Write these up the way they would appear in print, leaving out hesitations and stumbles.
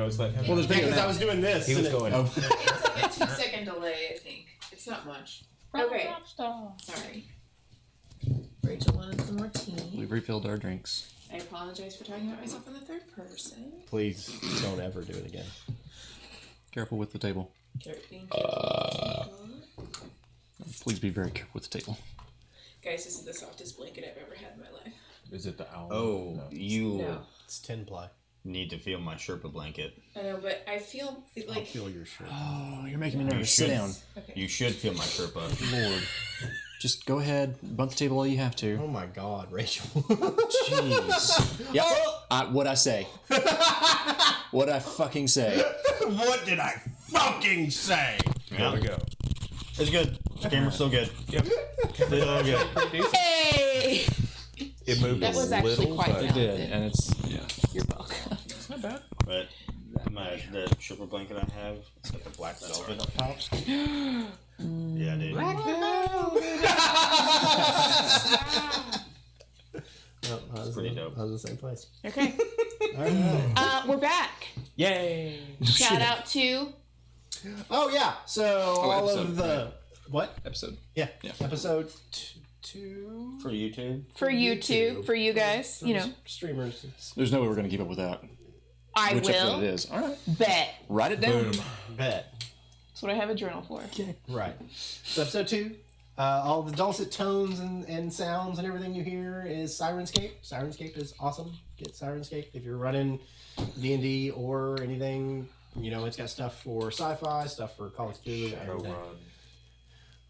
goes, let him. Well, there's because I was doing this. He was going. It's like a 2-second delay, I think. It's not much. Okay. Sorry. Rachel wanted some more tea. We've refilled our drinks. I apologize for talking about myself in the third person. Please don't ever do it again. Careful with the table. Being careful. Please be very careful with the table. Guys, this is the softest blanket I've ever had in my life. Is it the owl? Oh, No. you No. It's 10-ply. need to feel my Sherpa blanket. I know, but I feel I'll like... feel your shirt. Oh, you're making me You nervous. should. Sit down. Okay. You should feel my Sherpa. Lord. Just go ahead, bump the table all you have to. Oh my God, Rachel. Jeez. Yep. What'd I say? What'd I fucking say? What did I fucking say? There we go. It's good. The camera's still good. Yep. Still good. Hey! It moved That a was actually little, quite but It did, and it's You're welcome. it's not bad. But the Sherpa blanket I have, it's got the black velvet up top. Yeah, dude. Black Pretty dope. I was in the same place. Okay. All right. We're back. Yay! Shout out to... Oh yeah. So all episode, of the what episode. Yeah. Yeah. Episode 2 For YouTube? For you two. For you guys. You know. streamers. There's no way we're going to keep up with that. I Which episode will it is. All right. bet. Write it down. Boom. Bet. That's what I have a journal for. Right. So episode 2. All the dulcet tones and sounds and everything you hear is Sirenscape. Sirenscape is awesome. Get Sirenscape if you're running D&D or anything. You know, it's got stuff for sci-fi, stuff for Call of Duty. everything.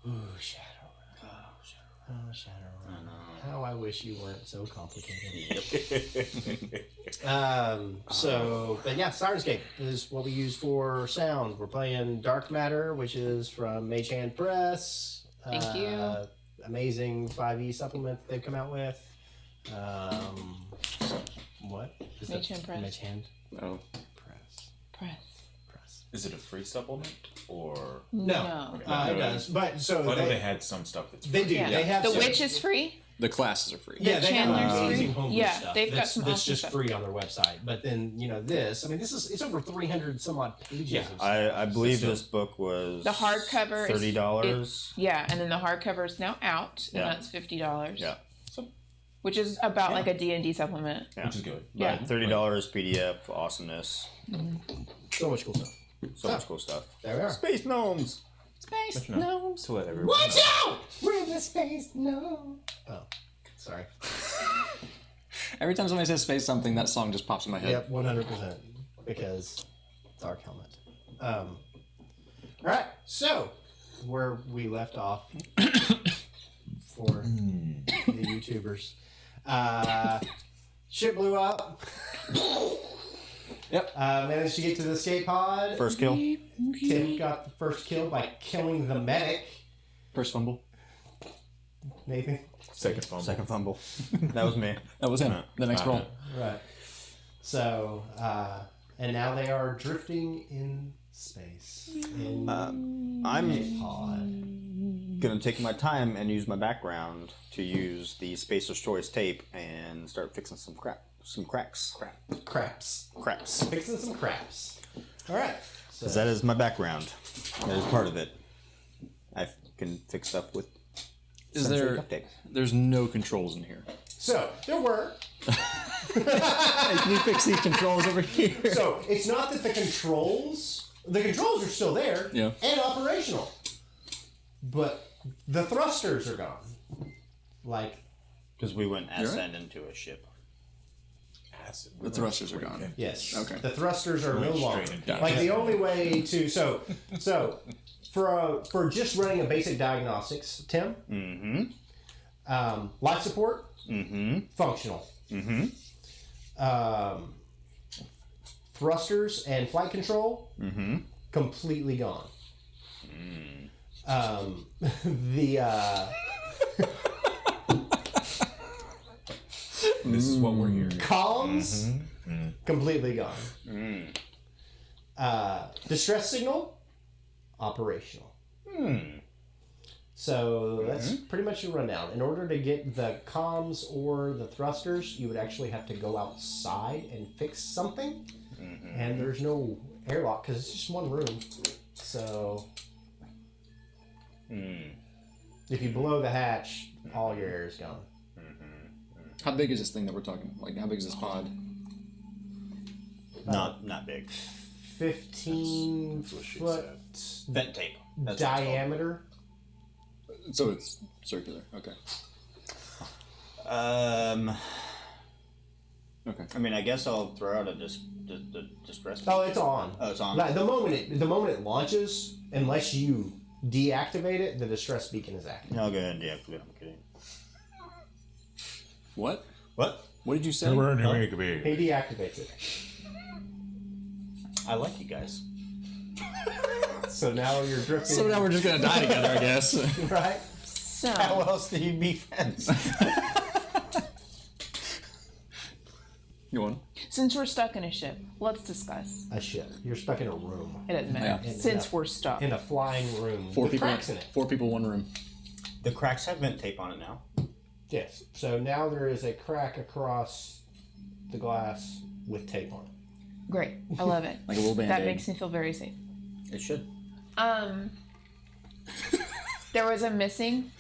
Ooh, Shadowrun. Oh, Shadowrun. How I wish you weren't so complicated. But yeah, Sirenscape is what we use for sound. We're playing Dark Matter, which is from Mage Hand Press. Thank you. Amazing 5e supplement they've come out with. What? Is Mage that Hand Press. Mage Hand Oh. Press. Press. Is it a free supplement or? No. Okay. It does. But so I know they had some stuff that's they free. do. Yeah. They have The some- Witch is free. The classes are free. Yeah, they have Chandler's amazing free. homebrew Yeah, stuff. they've got that's, some that's awesome just stuff. free on their website. But then this. I mean, it's over 300 some odd pages. Yeah, of stuff. I believe this book was The hardcover is $30. Yeah, and then the hardcover is now out, and Yeah. that's $50. Yeah. Which is about like a D&D supplement. Yeah. Which is good. Yeah. $30 PDF, awesomeness. So much cool stuff. So much cool stuff. There we are. Space gnomes! Space But, you know, gnomes. to let everyone Watch know. out! We're in the space. No. Oh, sorry. Every time somebody says space something, that song just pops in my head. Yep, 100%. Because Dark Helmet. All right. So where we left off for the YouTubers. Ship blew up. Yep. Managed to get to the escape pod. First kill. Tim got the first kill by killing the medic. First fumble. Nathan. Second fumble. Second fumble. That was me. That was him. The next roll. Right. So, and now they are drifting in space. In I'm a pod. gonna take my time and use my background to use the Spacer's Choice tape and start fixing some cracks. Craps. Fixing some craps. All right. So, Because that is my background. That is part of it. I can fix stuff with sensory duct tape. There's no controls in here. so there were. Hey, can you fix these controls over here? So it's not that the controls are still there Yeah. and operational, but the thrusters are gone. Like Because we went You're ascend into a ship. Acid. The thrusters are gone. yes, Okay. the thrusters are no Straight longer. into Like the only way to so for just running a basic diagnostics, Tim, Mm-hmm. life support, Mm-hmm. functional. Mm-hmm. Thrusters and flight control, Mm-hmm. completely gone. This is what we're hearing. Comms, completely gone. Distress signal, operational. So that's pretty much a rundown. In order to get the comms or the thrusters, you would actually have to go outside and fix something. and there's no airlock because it's just one room. So if you blow the hatch, all your air is gone. How big is this thing that we're talking? Like, how big is this pod? Not big. 15 That's what she foot Vent tape. That's what it's called. diameter. So it's circular. Okay. Okay. I mean, I guess I'll throw out a distress. Oh, it's on. Oh, it's on. Like, the moment it launches, unless you deactivate it, the distress beacon is active. I'll go ahead and deactivate it. I'm kidding. What? What? What did you say? He deactivates it. I like you guys. So now you're drifting. So now we're just gonna die together, I guess. right. So How else do you be friends? Go on. since we're stuck in a ship, let's discuss. A ship. You're stuck in a room. It doesn't matter. Yeah. Since we're stuck. In a flying room. Four with people. cracks in it. 4 people, 1 room. The cracks have vent tape on it now. Yes. So now there is a crack across the glass with tape on it. Great. I love it. Like a little band-aid. That makes me feel very safe. It should. There was a missing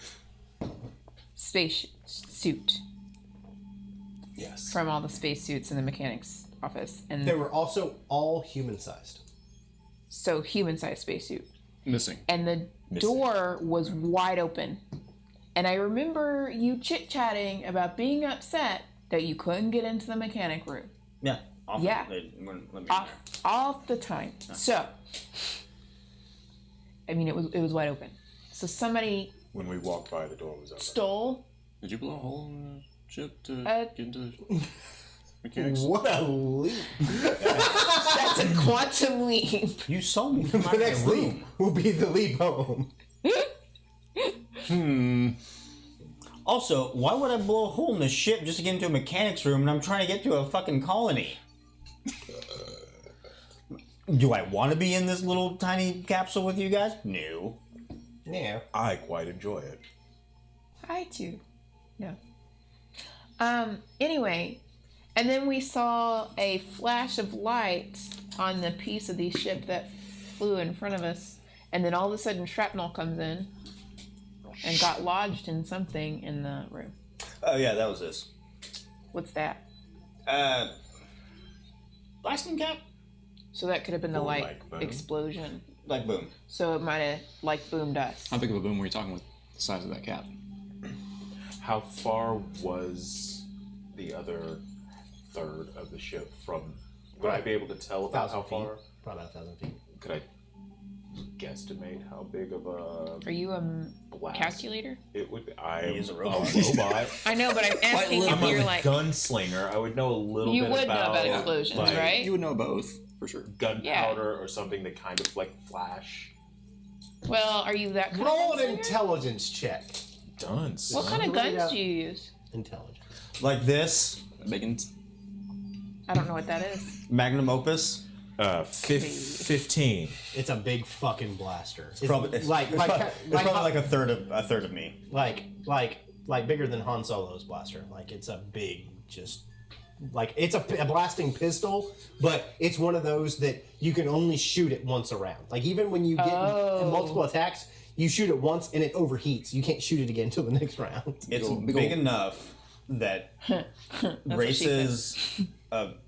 space suit Yes. from all the space suits in the mechanics office, and They were also all human-sized. so human-sized spacesuit. Missing. And the door was wide open. And I remember you chit-chatting about being upset that you couldn't get into the mechanic room. Yeah. Often Yeah. They wouldn't let me in Off, there. all the time. So, I mean, it was wide open. So somebody When we walked by, the door was open. stole. Did you blow a hole in the ship to Uh, get into mechanics? What a leap. That's a quantum leap. You saw me come out The of next the leap room. will be the leap home. Also, why would I blow a hole in the ship just to get into a mechanics room and I'm trying to get to a fucking colony? Do I want to be in this little tiny capsule with you guys? No. Yeah. I quite enjoy it. I too. No. Anyway, and then we saw a flash of light on the piece of the ship that flew in front of us, and then all of a sudden shrapnel comes in and got lodged in something in the room. Oh yeah, that was this. What's that? Blasting cap? So that could have been the Or light like boom. explosion. Like boom. So it might have like boomed us. How big of a boom were you talking with the size of that cap? How far was the other third of the ship from? Would I be able to tell about how 1,000 feet. far? Probably about 1,000 feet. Could I guesstimate how big of a Are you a blast calculator? it would be? I He is a am robot. robot. I know, but I'm asking I'm if a you're like gunslinger. I would know a little you bit would know about about explosions, like, right? You would know both, for sure. gunpowder or something that kind of like flash. Well, are you that kind Roll of an gunslinger? intelligence check. Done. What kind of Really guns out- do you use? Intelligence. Like this. Bacon. I don't know what that is. Magnum opus. 15. It's a big fucking blaster. It's Probably, it's like probably like a third of me. like bigger than Han Solo's blaster. Like it's a big, just like it's a blasting pistol, but it's one of those that you can only shoot it once around. Like even when you get Oh. multiple attacks, you shoot it once and it overheats. You can't shoot it again until the next round. It's Big big ol'- enough that what she races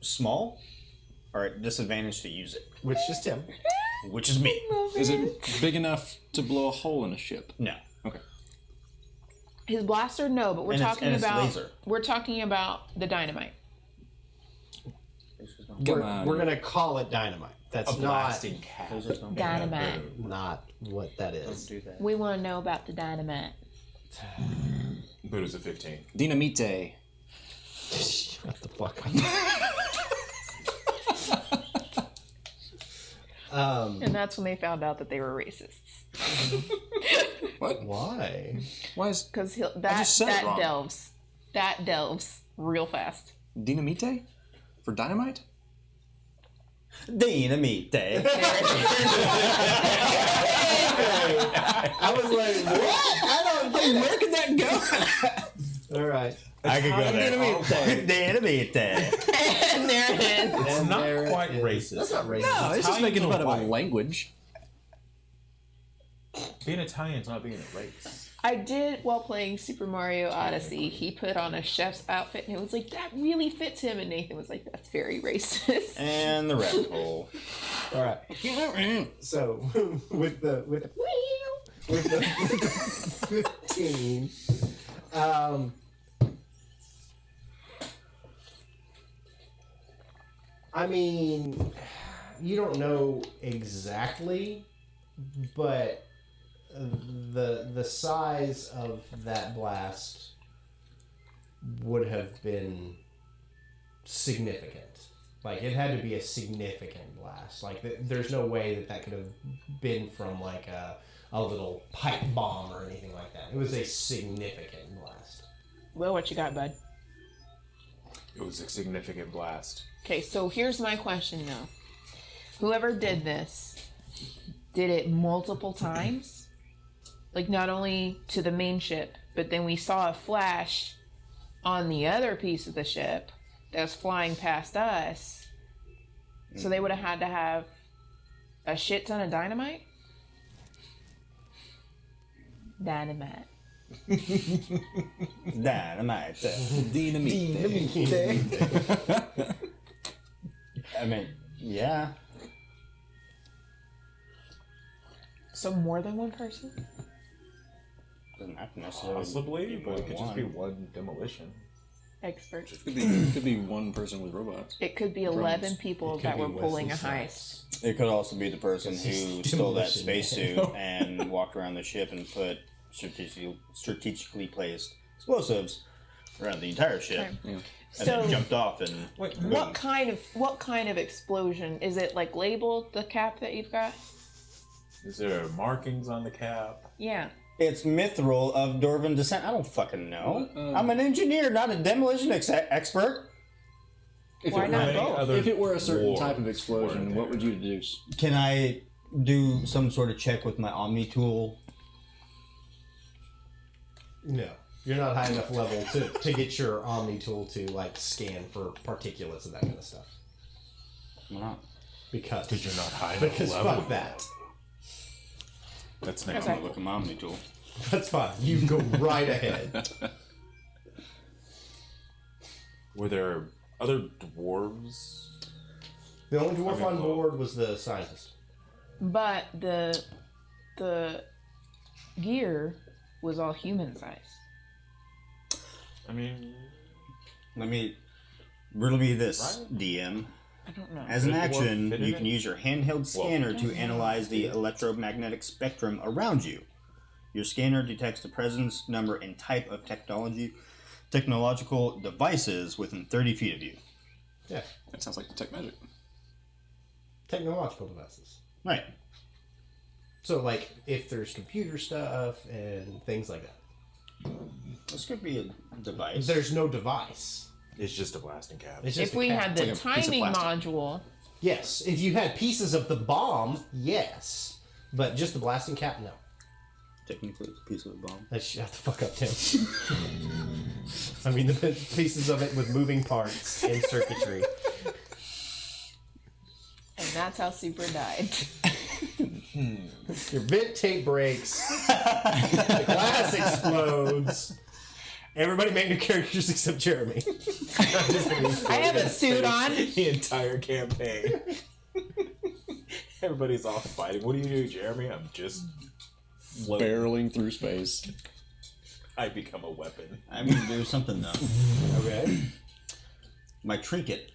small are at disadvantage to use it, Which is Tim. which is me. Is it big enough to blow a hole in a ship? No. Okay. His blaster, no, but we're And it's- talking and it's about laser. we're talking about the dynamite. We're gonna call it dynamite. That's A blasting cap. Dynamite. not what that is. Do that. We want to know about the dynamite. But it was a 15. Dinamite. Shut the fuck up. And that's when they found out that they were racists. What? Why? Why is Because just that said it wrong. delves real fast. dinamite for dynamite? Dynamite. I was like, what? I don't get it. Where could that go? All right. I could go there. Italians The enemy there. And there it is. It's And not there quite it is. racist. That's not racist. No, it's just Italians making are fun of a white. language. Being Italian is not being a race. I did while playing Super Mario Odyssey. He put on a chef's outfit, and it was like that really fits him. And Nathan was like, "That's very racist." And the rabbit hole. All right. So with the 15, I mean, you don't know exactly, but the size of that blast would have been significant. Like, it had to be a significant blast. Like, there's no way that could have been from, like, a little pipe bomb or anything like that. It was a significant blast. Well, what you got, bud? It was a significant blast. Okay, so here's my question though. Whoever did this, did it multiple times? Like, not only to the main ship, but then we saw a flash on the other piece of the ship that was flying past us. So they would have had to have a shit ton of dynamite? Dynamite. Dynamite. Dynamite. I mean, yeah. So more than one person? Doesn't have to necessarily Possibly, be but it could just be one. one demolition. Expert. Could be one person with robots. It could be 11 people It could that be were pulling a Wesley heist. It could also be the person This is who stole that demolition. spacesuit and walked around the ship and put strategically placed explosives around the entire ship, Okay. Yeah. and So then jumped off and Wait, what kind of explosion? Is it like labeled, the cap that you've got? Is there markings on the cap? Yeah. It's mithril of Dwarven descent. I don't fucking know. What, I'm an engineer, not a demolition expert. If Why it, not were, both? Other if it were a certain dwarves type of explosion, were what would you deduce? Can I do some sort of check with my Omni tool? No. You're not high enough level to get your Omni tool to, like, scan for particulates and that kind of stuff. Why not? Because You're not high enough Because level. fuck that. That's I'm next. gonna look at my Omni tool. That's fine. You can go right ahead. Were there other dwarves? The only dwarf I mean, on well- board was the scientist. But the gear was all human size. I mean, Let me riddle me this, Right. DM. I don't know. As an Did the dwarf action, fit in you it? can use your handheld scanner to analyze the electromagnetic spectrum around you. Your scanner detects the presence, number, and type of technological devices within 30 feet of you. Yeah. That sounds like detect magic. Technological devices. Right. So, like, if there's computer stuff and things like that. This could be a device. There's no device. it's just a blasting cap. It's just If a we cap. had the like a piece of timing plastic. module, Yes. If you had pieces of the bomb, yes. But just the blasting cap, no. Technically, it's a piece of a bomb. Shut the fuck up, Tim. I mean, the pieces of it with moving parts and circuitry. and that's how Super died. Your vent tape breaks. The glass explodes. Everybody make new characters except Jeremy. I have a suit on. The entire campaign. Everybody's off fighting. What do you do, Jeremy? I'm just floating. Barreling through space. I become a weapon. I'm gonna do something though. Okay. My trinket.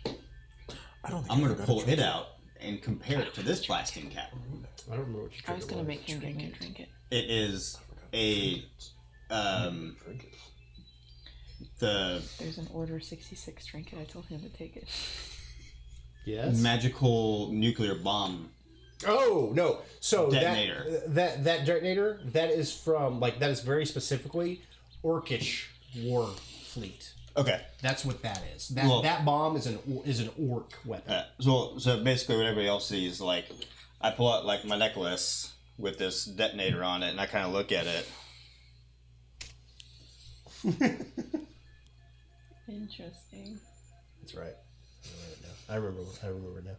I don't think I'm I gonna forgot pull a it out and compare it to this blasting cap. I don't remember what your I was trigger gonna make him give me a trinket. It is a trinket. There's an Order 66 trinket. I told him to take it. Yes. magical nuclear bomb. Oh no! So Detonator. that detonator that is from that is very specifically Orcish war fleet. Okay. That's what that is. That Well- that bomb is an orc weapon. So basically, what everybody else sees, like, I pull out like my necklace with this detonator on it, and I kind of look at it. Interesting. That's right. I remember now.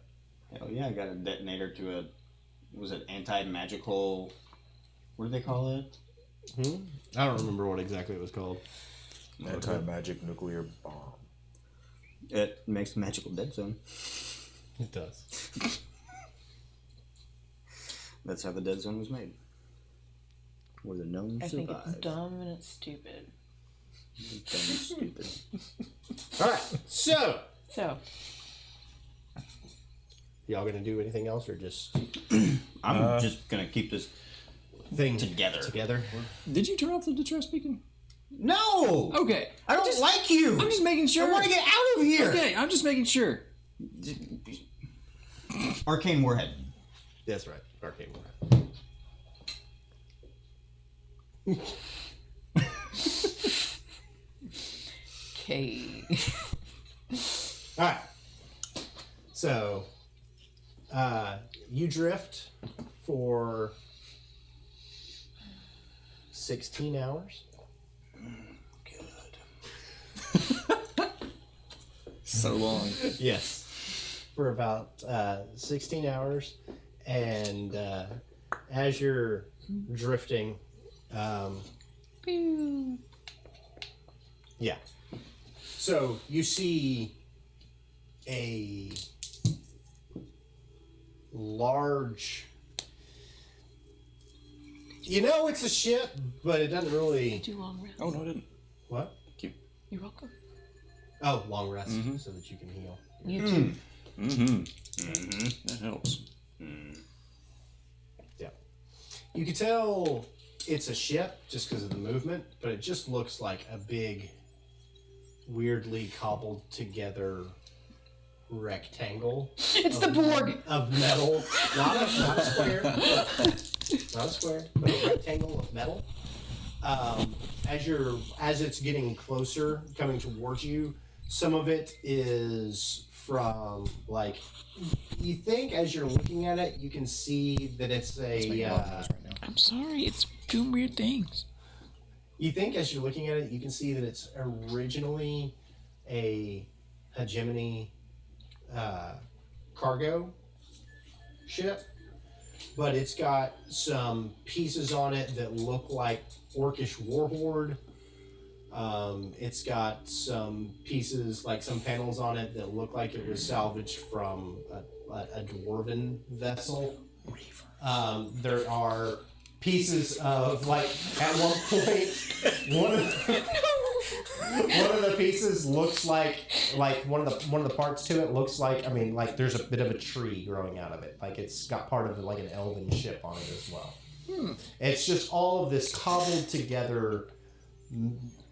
Hell yeah, I got a detonator to a, was it anti-magical, what do they call it? I don't remember what exactly it was called. Anti-magic nuclear bomb. It makes a magical dead zone. It does. That's how the dead zone was made. Where the gnomes I think survive. it's dumb and it's stupid. Dumb and stupid. All right. So, So, y'all gonna do anything else or just I'm just gonna keep this thing together. Together. Did you turn off the distress beacon? No! Okay. I don't like you! I'm just making sure. I want to get out of here! Okay, I'm just making sure. Arcane Warhead. That's right. Arcane Warhead. okay. All right. So, you drift for 16 hours. So long. Yes. For about 16 hours. And as you're drifting, Pew. yeah. So you see a large. You know it's a ship, but it doesn't really. Too long rest. Oh, no, I didn't. What? You're welcome. Oh, long rest so that you can heal. You too. That helps. Yeah. You can tell it's a ship just because of the movement, but it just looks like a big, weirdly cobbled together rectangle. It's the Borg. Of metal. Not a square. Not a square, but a rectangle of metal. As it's getting closer, coming towards you, some of it is from like you think as you're looking at it, you can see that it's I'm sorry, it's doing weird things. you think as you're looking at it, you can see that it's originally a hegemony cargo ship, but it's got some pieces on it that look like orcish warhorde. It's got some pieces, like some panels on it that look like it was salvaged from a dwarven vessel. There are pieces of, like, at one point, one of the pieces looks like one of the parts to it looks like, I mean, like there's a bit of a tree growing out of it. Like it's got part of like an elven ship on it as well. It's just all of this cobbled together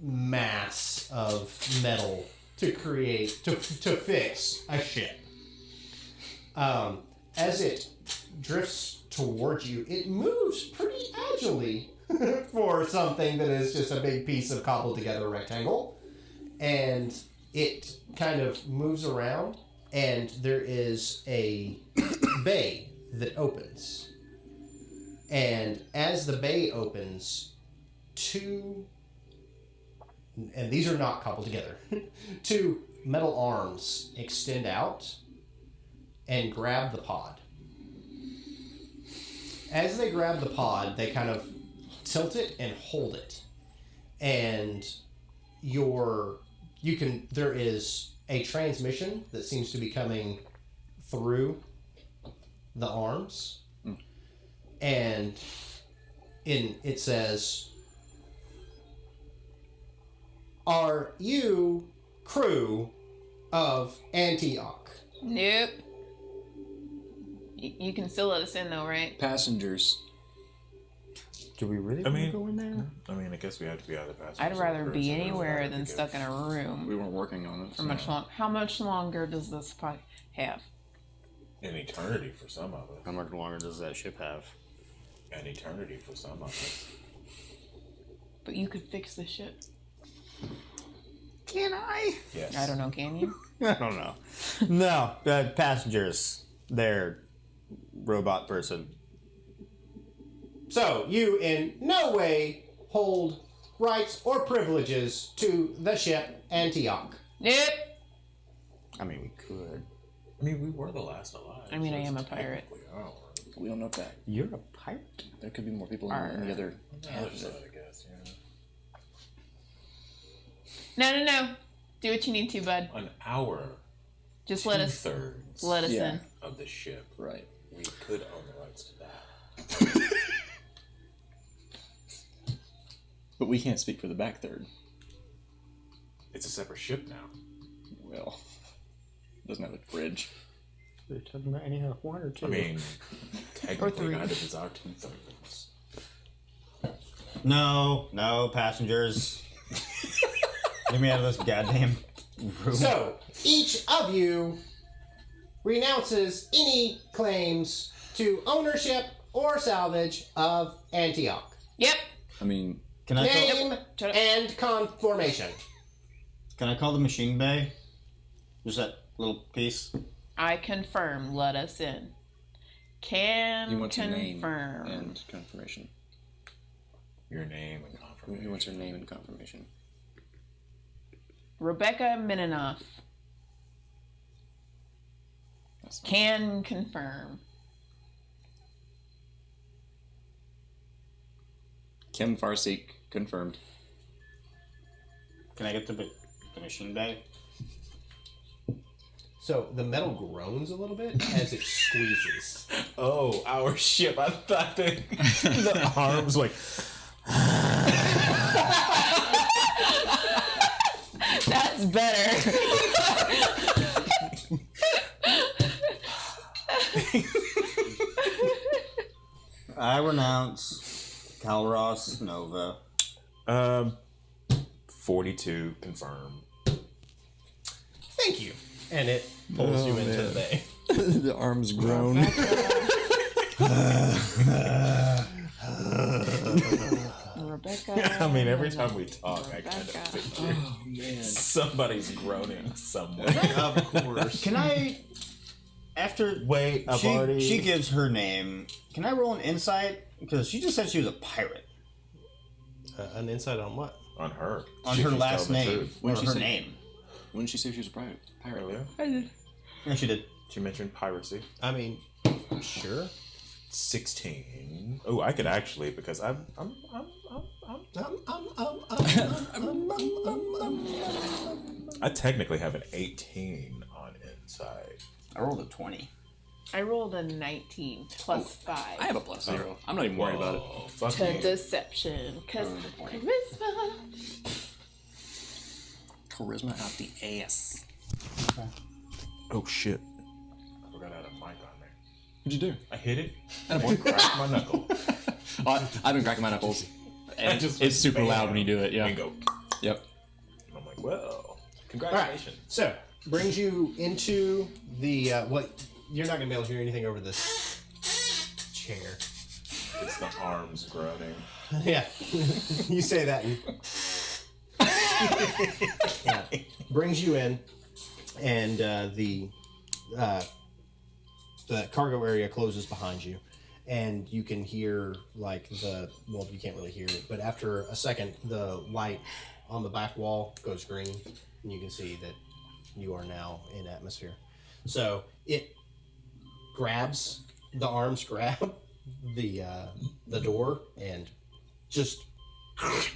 mass of metal to create to fix a ship. As it drifts towards you, it moves pretty agilely for something that is just a big piece of cobbled together rectangle, and it kind of moves around, and there is a bay that opens, and as the bay opens, and these are not coupled together, two metal arms extend out and grab the pod. As they grab the pod, they kind of tilt it and hold it. And there is a transmission that seems to be coming through the arms. And it says, "Are you crew of Antioch?" Nope. You can still let us in though, right? Passengers. Do we really I want to mean- go in there? I mean, I guess we have to be out of the past. I'd rather be anywhere than stuck in a room We weren't working on it. for much long. How much longer does this pod have? An eternity for some of us. How much longer does that ship have? An eternity for some of us. But you could fix the ship. Can I? Yes. I don't know. Can you? I don't know. No, passengers. They're robot person. So you in no way hold rights or privileges to the ship Antioch. Nope. I mean, we could. I mean, we were the last alive. I mean, I it's am a pirate. technically ours. We don't know that. You're a pirate? There could be more people in the other The half other of side, it. I guess, yeah. No. Do what you need to, bud. An hour, Just let us Yeah. in. of the ship. Right. We could own the rights to that. But we can't speak for the back third. It's a separate ship now. Well, doesn't have a bridge. We're talking about any one or two. I mean, technically, three. neither is our 2/3. No, passengers. Get me out of this goddamn room. So, each of you renounces any claims to ownership or salvage of Antioch. Yep. I mean, Can I call, Name Shut up. and conformation. can I call the machine bay? Just that little piece. I confirm. Let us in. Can you want your name confirm. and confirmation. Your name and confirmation. He wants your name and confirmation. Rebecca Mininoff. That's Can confirm. Kim Farseek, confirmed. Can I get the machine bay? So, the metal groans a little bit as it squeezes. Oh, our ship. I thought that the arms like. That's better. I renounce Calros Nova. 42 confirmed. Thank you. And it pulls you into the bay. The arms groan. Rebecca. I mean, every time we talk, I kind of Rebecca. figure somebody's groaning somewhere. Of course. Can I, after Wait, I've already. she gives her name, can I roll an insight? Because she just said she was a pirate. An insight on what? on her. On She her was last telling the name. truth. Or What'd she her say? name. When did she say she was a pirate? Earlier, Yeah, she did. she mentioned piracy. I mean, sure. 16. Oh, I could actually because I'm I technically have an 18 on insight. I rolled a 20. I rolled a 19 plus 5. I have a +0. I'm not even worried about it. Oh, fuck to you. deception. Because charisma. Charisma out the ass. Oh shit! I forgot I had a mic on there. What'd you do? I hit it. And I cracked my knuckle. I've been cracking my knuckles. And I just it's super bam, loud when you do it, yeah. And go. Yep. And I'm like, well, Alright, congratulations. so brings you into the what? You're not gonna be able to hear anything over this chair. It's the arms groaning. Yeah, you say that. And... yeah. Brings you in, and the cargo area closes behind you, and you can hear like well, you can't really hear it, but after a second, the light on the back wall goes green, and you can see that you are now in atmosphere. So it grabs the arms, grab the door, and just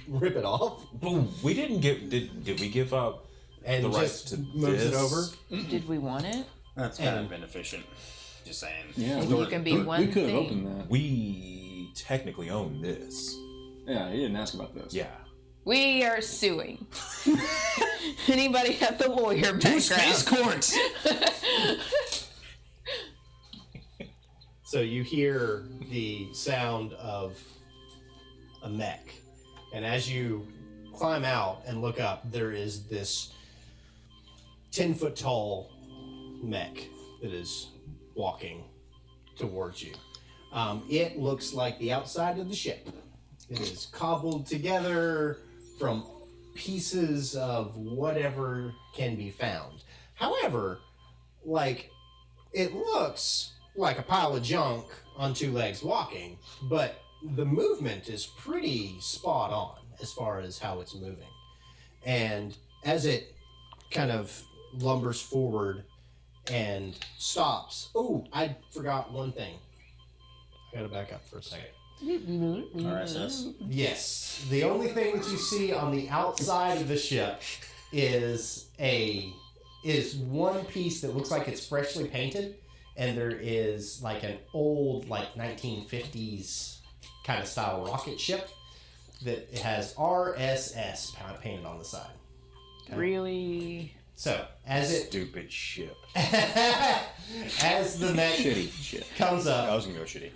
rip it off, Boom. We didn't give. Did we give up and the right just to moves it this? over. Did we want it? That's kind of inefficient. Just saying. Yeah, Maybe you can be one we could have thing. opened that. We technically own this. Yeah, he didn't ask about this. Yeah. We are suing. Anybody have the lawyer background? Space court! So you hear the sound of a mech, and as you climb out and look up, there is this 10-foot tall mech that is walking towards you. It looks like the outside of the ship. It is cobbled together from pieces of whatever can be found. However, like, it looks like a pile of junk on two legs walking, but the movement is pretty spot on. as far as how it's moving. And as it kind of lumbers forward and stops. Oh, I forgot one thing. I gotta back up for a second. RSS. Yes. The only thing that you see on the outside of the ship is one piece that looks like it's freshly painted, and there is like an old 1950s kind of style rocket ship that has RSS painted on the side. Okay? Really? So as it Stupid ship. as the neck Shitty ship. comes up, I was gonna go shitty.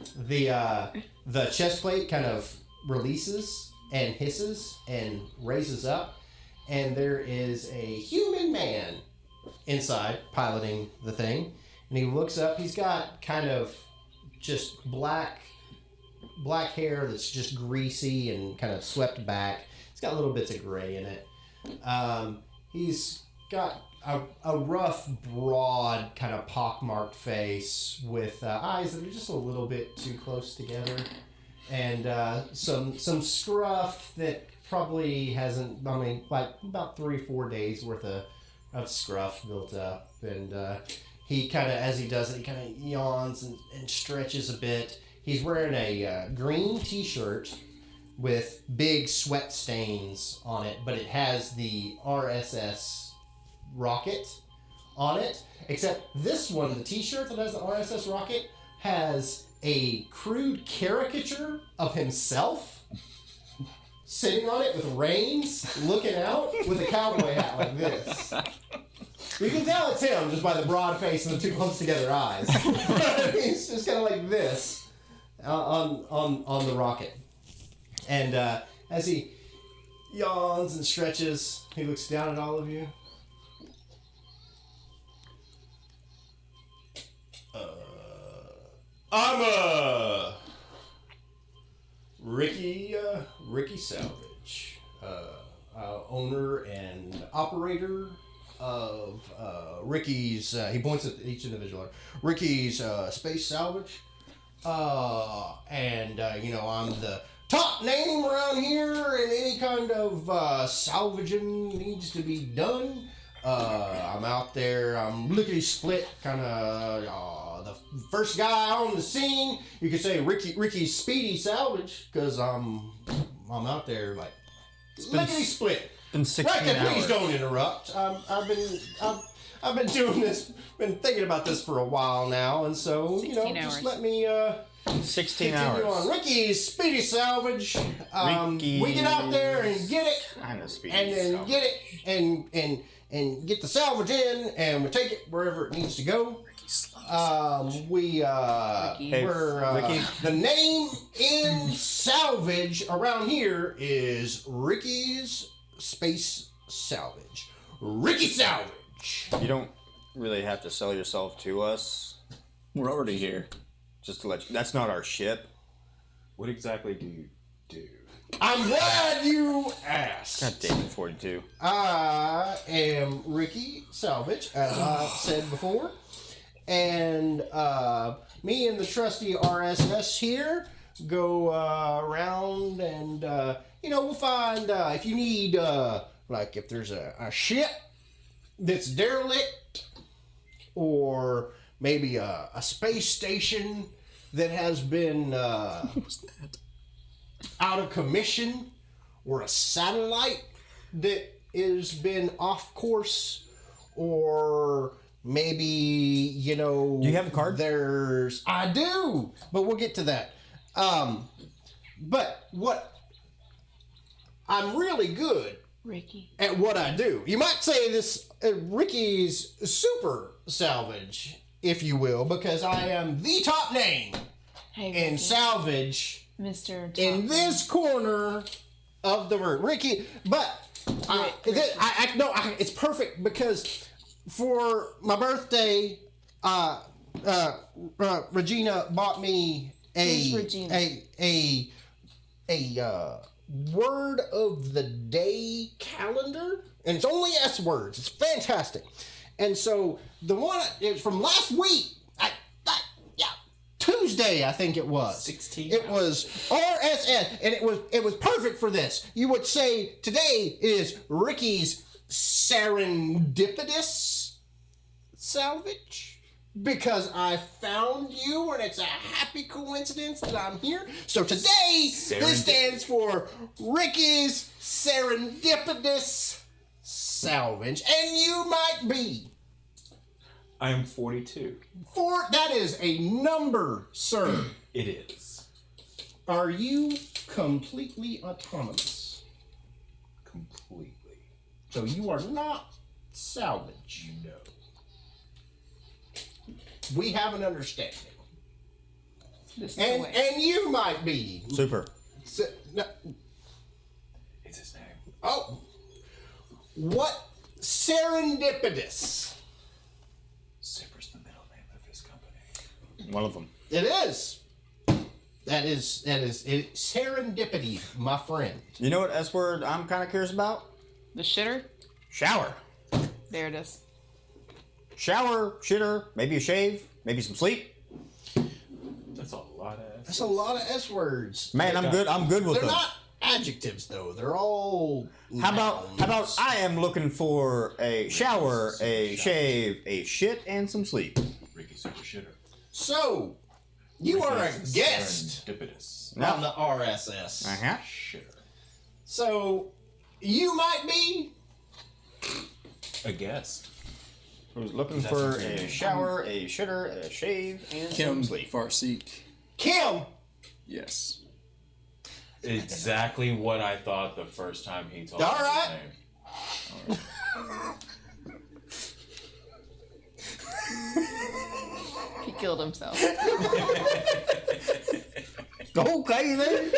the chest plate kind of releases and hisses and raises up, and there is a human man inside piloting the thing, and he looks up. He's got kind of just black hair that's just greasy and kind of swept back. It's got little bits of gray in it. He's got a rough, broad, kind of pockmarked face with eyes that are just a little bit too close together, and some scruff that probably hasn't. I mean, like about 3-4 days worth of scruff built up, and he kind of, as he does it, he kind of yawns and stretches a bit. He's wearing a green T-shirt with big sweat stains on it, but it has the RSS rocket on it, except this one, the T-shirt that has the RSS rocket, has a crude caricature of himself sitting on it with reins, looking out with a cowboy hat like this. You can tell it's him just by the broad face and the two close together eyes. He's just kind of like this on the rocket. And as he yawns and stretches, he looks down at all of you. I'm Ricky Salvage, owner and operator of Ricky's. He points at each individual. Ricky's Space Salvage, and I'm the top name around here, and any kind of salvaging needs to be done. I'm out there. I'm lickety split, kind of the first guy on the scene. You could say Ricky's Speedy Salvage, because I'm out there like lickety split. Been 16 Right, then, hours. please don't interrupt. I've been doing this, been thinking about this for a while now, and so 16 just hours. let me 16 continue hours. on. Ricky's Speedy Salvage. Ricky- We get out there and get it, Kind of speedy. and then get it, and get the salvage in, and we take it wherever it needs to go. Ricky. We're Ricky. the name in salvage around here is Ricky's Space Salvage. Ricky Salvage. You don't really have to sell yourself to us. We're already here. Just to let you. That's not our ship. What exactly do you do? I'm glad you asked. God damn it, 42. I am Ricky Salvage, as I said before, and me and the trusty RSS here go around, and we'll find if you need like if there's a ship that's derelict, or maybe a space station that has been out of commission, or a satellite that has been off course, or maybe Do you have a card? I do, but we'll get to that. But what I'm really good Ricky. at what I do. You might say this Ricky's super salvage, if you will, because I am the top name Hey, in Ricky. salvage Mr. in Top. this corner of the room. Ricky, but it's perfect because for my birthday, Regina bought me Who's Regina? a word of the day calendar, and it's only S words. It's fantastic. And so the one is from last week, Tuesday. day, I think it was. 16 It was RSS, and it was perfect for this. You would say today is Ricky's serendipitous salvage. Because I found you, and it's a happy coincidence that I'm here. So today, this stands for Ricky's serendipitous salvage, and you might be. I am 42. That is a number, sir. It is. Are you completely autonomous? Completely. So you are not salvage. No. We have an understanding. This is the And way. and you might be. Super. No, It's his name. oh. What serendipitous? Super's the middle name of his company. One of them. It is. That is it, serendipity, my friend. You know what S word I'm kind of curious about? The shitter? Shower. There it is. Shower, shitter, maybe a shave, maybe some sleep. That's a lot of. That's a lot of S words. Man, I'm good. I'm good with They're them. not adjectives though. They're all. How about nouns. I am looking for a shower, a shave, a shit, and some sleep. Ricky Super Shitter. So, you are a Ricky's guest Serendipitous. on the RSS. Uh-huh. Shitter. So, you might be. A guest. Who's looking That's for okay. a shower, a shitter, a shave, and Kim some sleep. Farseek. Kim. Yes. Exactly what I thought the first time he told All me right. his name. He killed himself. Okay then.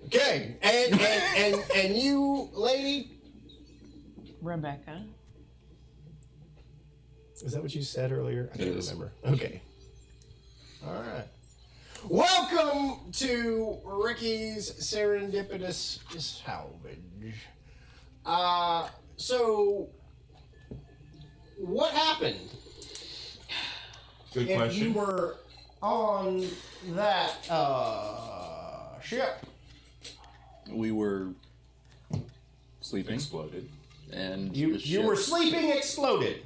Okay, and you, lady. Rebecca. Is that what you said earlier? I It can't is. remember. Okay. All right. Welcome to Ricky's Serendipitous Salvage. So, what happened Good if question. you were on that ship? We were sleeping, Exploded. and You the were ship- sleeping, exploded.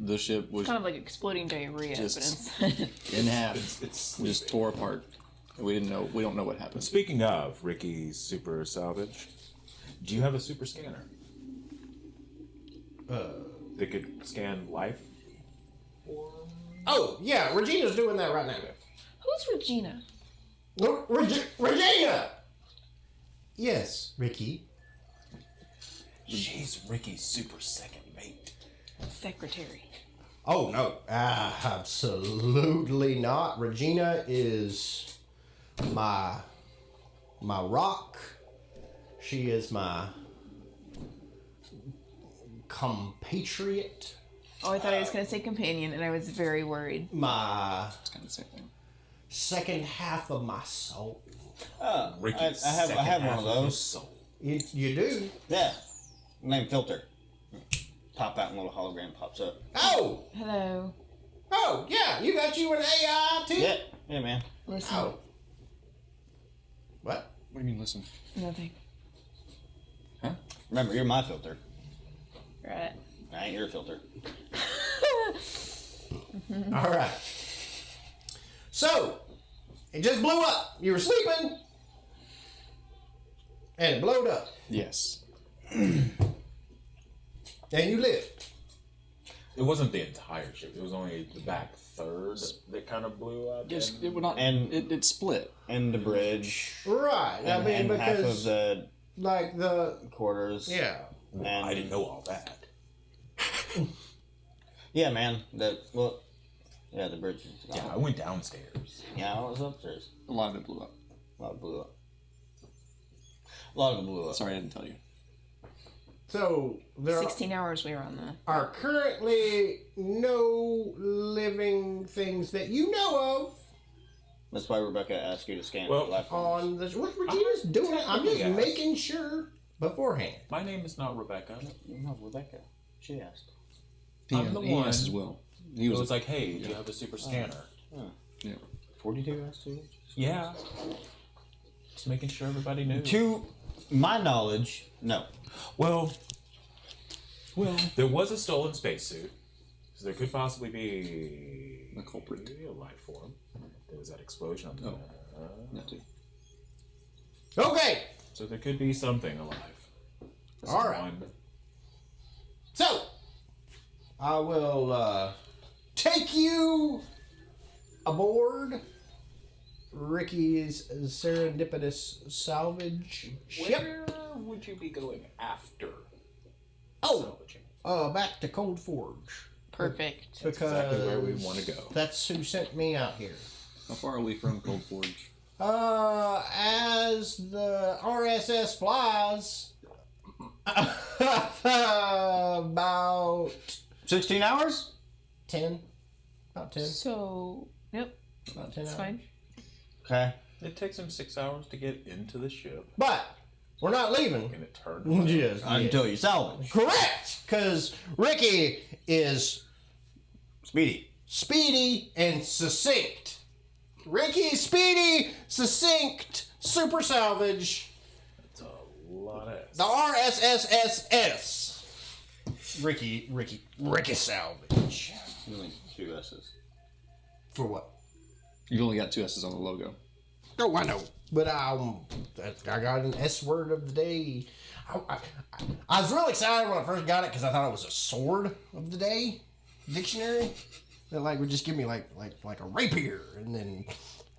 The ship was Kind of like exploding diarrhea, Just- but it's in half, It's just tore apart. We don't know what happened. Speaking of Ricky's Super Salvage, do you have a super scanner that could scan life? Oh, yeah, Regina's doing that right now. who's Regina? Regina! Yes, Ricky. She's Ricky's super second mate. Secretary. Oh, no. Absolutely not. Regina is my rock. She is my compatriot. Oh, I thought I was going to say companion, and I was very worried. My It's kind of the same thing. second half of my soul. Ricky's I have second one half of his those. soul. You do? Yeah. Name filter. Pop out and a little hologram pops up. Oh! Hello. Oh, yeah, you got you an AI too? Yeah. Yeah, man. Listen. Oh. What? What do you mean, listen? Nothing. Remember, you're my filter. Right. I ain't your filter. All right. So, it just blew up. You were sleeping, and it blowed up, Yes. and you lived. It wasn't the entire ship. It was only the back third that kind of blew up. Yes, and- it would not. And- it split. And the bridge. Right. And, and half of the like the quarters. yeah. Well, and- I didn't know all that. Yeah, man. Yeah, the bridge is gone. Yeah, I went downstairs. Yeah, I was upstairs. A lot of it blew up. A lot blew up. A lot of it blew up. Sorry, I didn't tell you. So there 16 hours we were on the. are currently no living things that you know of That's why Rebecca asked you to scan Well, for life forms. on this. What Regina's doing? I'm just Yes. making sure beforehand. My name is not Rebecca. No, Rebecca. She asked. I'm the he one. asked as well. He It was, was like, hey, do you have a super scanner? yeah. 42 S2? Yeah. Just making sure everybody knew. To my knowledge, no. Well, there was a stolen spacesuit, so there could possibly be A culprit. a life form. There was that explosion on the. Oh. That too. Okay. So there could be something alive. All right. Someone- So, I will take you aboard Ricky's serendipitous salvage ship. Where would you be going after? Oh, salvaging? back to Cold Forge. Perfect. That's exactly where we want to go. That's who sent me out here. How far are we from Cold Forge? As the RSS flies, about 16 hours? 10. About 10. So, nope, About 10 it's hours. fine. Okay. It takes him 6 hours to get into the ship, But we're not leaving. and it turned. Yes. Until you salvage. Correct! Because Ricky is Speedy. speedy and succinct. Ricky is speedy, succinct, super salvage. It's a lot of. The RSSSS. Ricky salvage. Only 2 S's. For what? You've only got 2 S's on the logo. Oh, I know. But I got an S word of the day. I was really excited when I first got it because I thought it was a sword of the day dictionary that like would just give me like a rapier and then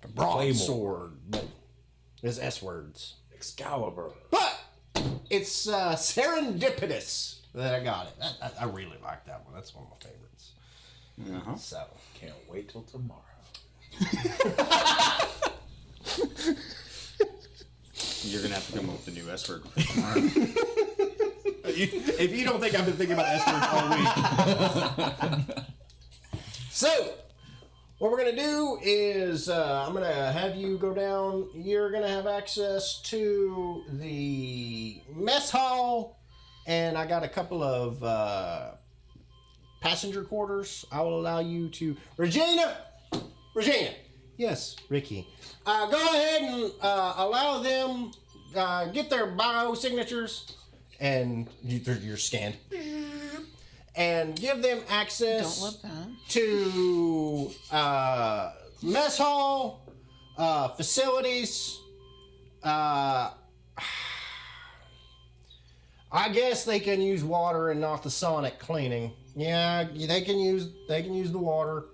a broadsword, but it's S words. Excalibur. But it's serendipitous that I got it. I really like that one. That's one of my favorites. Uh-huh. So Can't wait till tomorrow. You're going to have to come up with a new S word for tomorrow. if you don't think I've been thinking about S words all week. So, what we're going to do is I'm going to have you go down. You're going to have access to the mess hall, and I got a couple of passenger quarters. I will allow you to... Regina! Yes, Ricky. Go ahead and allow them get their biosignatures and you're scanned, and give them access Don't love that. to mess hall facilities. I guess they can use water and not the sonic cleaning. Yeah, they can use the water.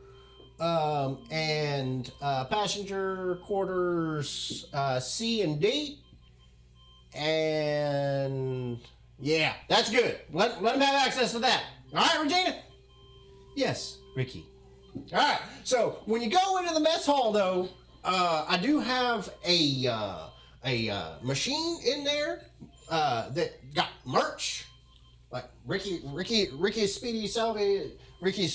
And passenger quarters C and D. And yeah, that's good. Let them have access to that. All right, Regina? Yes, Ricky. All right, so when you go into the mess hall, though, I do have a machine in there that got merch. Like Ricky's Speedy Salvage, Ricky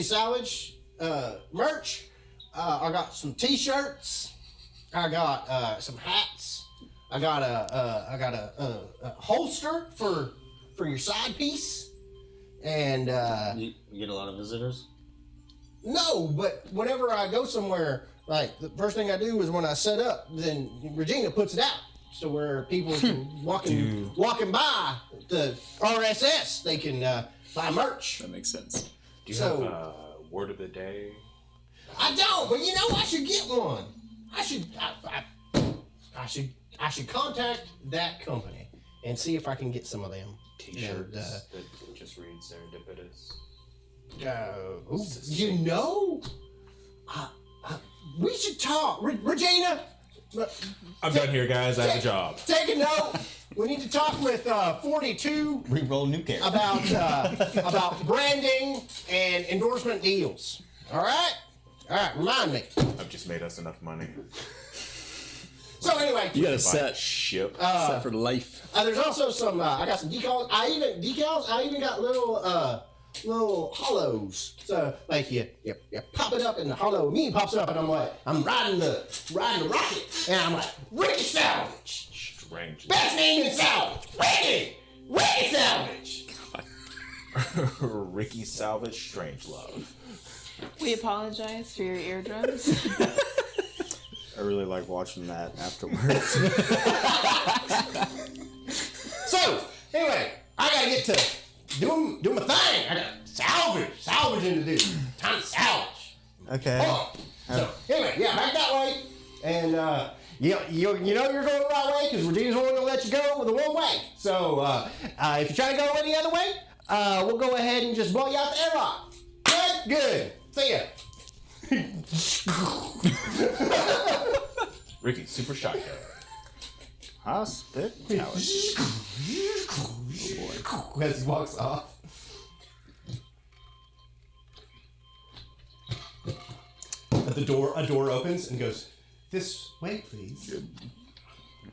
Salvage merch. I got some T-shirts. I got some hats. I got a holster for your side piece. And You get a lot of visitors? no, but whenever I go somewhere, like the first thing I do is when I set up, then Regina puts it out so where people can walking by the RSS, they can buy merch. That makes sense. Do you So- have word of the day? I don't, but you know I should get one. I should contact that company and see if I can get some of them. T-shirts And, that just read serendipitous. Ooh, you know, we should talk, Regina. I'm done here, guys. I have a job. Take a note. We need to talk with 42 Reroll new character. about branding and endorsement deals. All right, remind me. I've just made us enough money. So anyway, You got a Buy a set ship. set for life. there's also some. I got some decals. I even got little hollows. So like you pop it up in the hollow. Me pops up and I'm like I'm riding the rocket and I'm like Ricky Salvage. Strange. Best name in salvage. Ricky Salvage. Ricky Salvage Strangelove. We apologize for your eardrums. I really like watching that afterwards. So, anyway, I gotta get to doing my thing. I got salvaging to do. Time to salvage. Okay. Oh, so, anyway, yeah, back that way. And, you know you're going the right way because Regina's only going to let you go the one way. So, if you try to go any other way, we'll go ahead and just blow you out the airlock. Good? Good. See ya. Ricky, super shotgun. Hospitality. As he walks off. A door opens and goes, this way, please.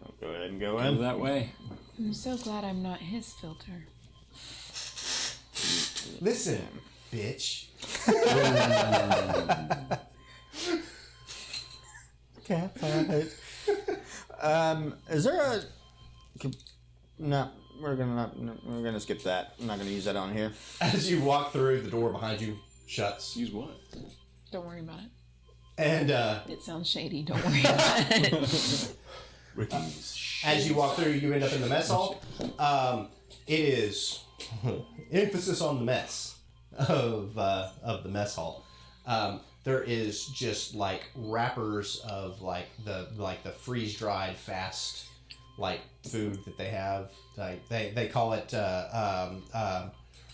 I'll go ahead and go Go in. that way. I'm so glad I'm not his filter. Listen, bitch. Okay, alright. Is there a... No, we're gonna skip that. I'm not gonna use that on here. As you walk through, the door behind you shuts. Use what? Don't worry about it. And It sounds shady. Don't worry about it. Ricky's as you walk through, you end up in the mess hall. It is emphasis on the mess of the mess hall. There is just like wrappers of like the freeze dried fast like food that they have. Like they call it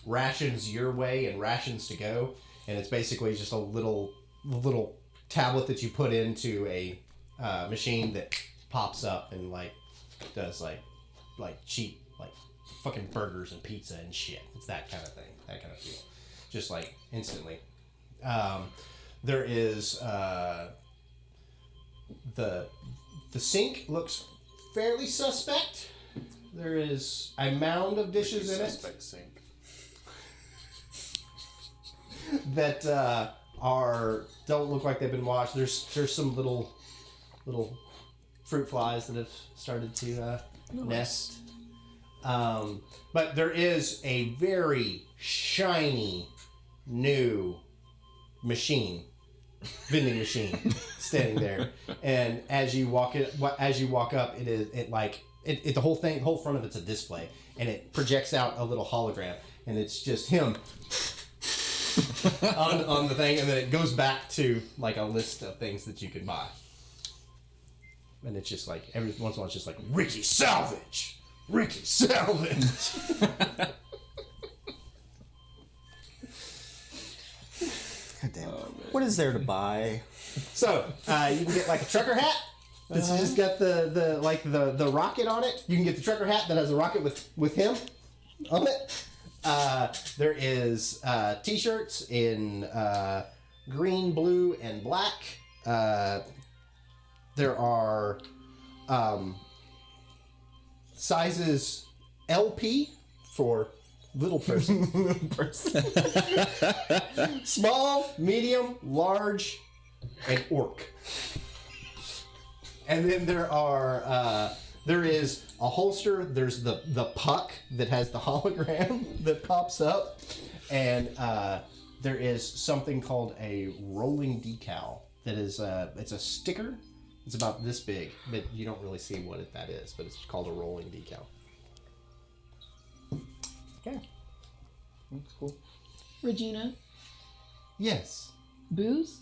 rations your way and rations to go, and it's basically just a little tablet that you put into a machine that pops up and like does like cheap like fucking burgers and pizza and shit. It's that kind of thing, that kind of feel, just like instantly. There is the sink looks fairly suspect. There is a mound of dishes in it suspect sink. that don't look like they've been washed. There's some little fruit flies that have started to nest. But there is a very shiny new vending machine standing there, and as you walk up, the whole front of it's a display, and it projects out a little hologram, and it's just him on the thing, and then it goes back to like a list of things that you can buy, and it's just like every once in a while it's just like Ricky Salvage. Damn. What is there to buy? So you can get like a trucker hat. It's just got the rocket on it. You can get the trucker hat that has a rocket with him on it. There is t-shirts in green, blue, and black. There are sizes LP for little person. Small, medium, large, and orc. And then there is a holster. There's the puck that has the hologram that pops up, and there is something called a rolling decal. That is it's a sticker. It's about this big, but you don't really see what that is. But it's called a rolling decal. Okay. That's cool. Regina, Yes. booze?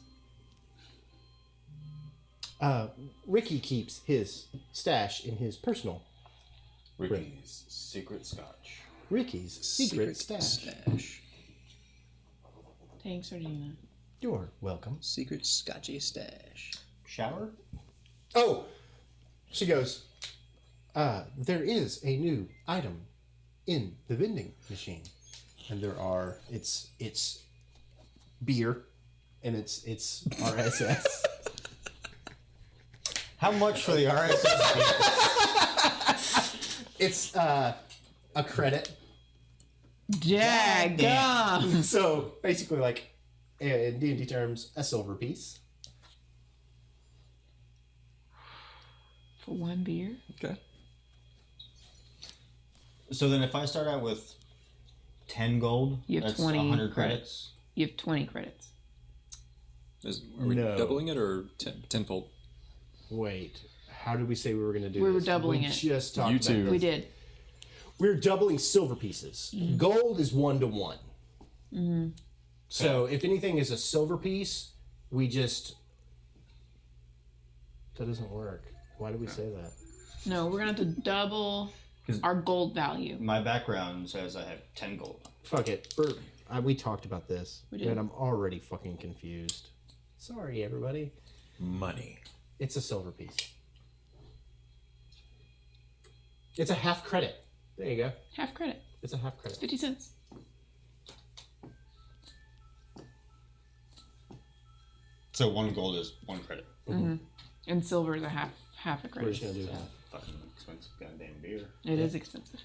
Ricky keeps his stash in his personal. Ricky's secret scotch. Ricky's secret stash. Thanks, Regina. You're welcome. Secret scotchy stash. Shower? Oh, she goes, there is a new item in the vending machine. And it's beer, and it's RSS. How much for the RSS? It's a credit. Daggum! So basically, like in D&D terms, a silver piece. For one beer? Okay. So then if I start out with 10 gold. You have That's 20 100 credits. You have 20 credits. Are we No. doubling it or tenfold? Wait, how did we say we were going to do We this? were doubling we it. just talked You about two. this. We did. We're doubling silver pieces. Gold is 1 to 1. So if anything is a silver piece, we just... That doesn't work. Why did we say that? No, we're going to have to double our gold value. My background says I have 10 gold. Fuck it. We talked about this. We did. And I'm already fucking confused. Sorry, everybody. Money. It's a silver piece. It's a half credit. There you go. Half credit. It's a half credit. 50 cents. So 1 gold is 1 credit. And silver is a half a We're credit. just gonna do half. Fucking expensive goddamn beer. It is expensive.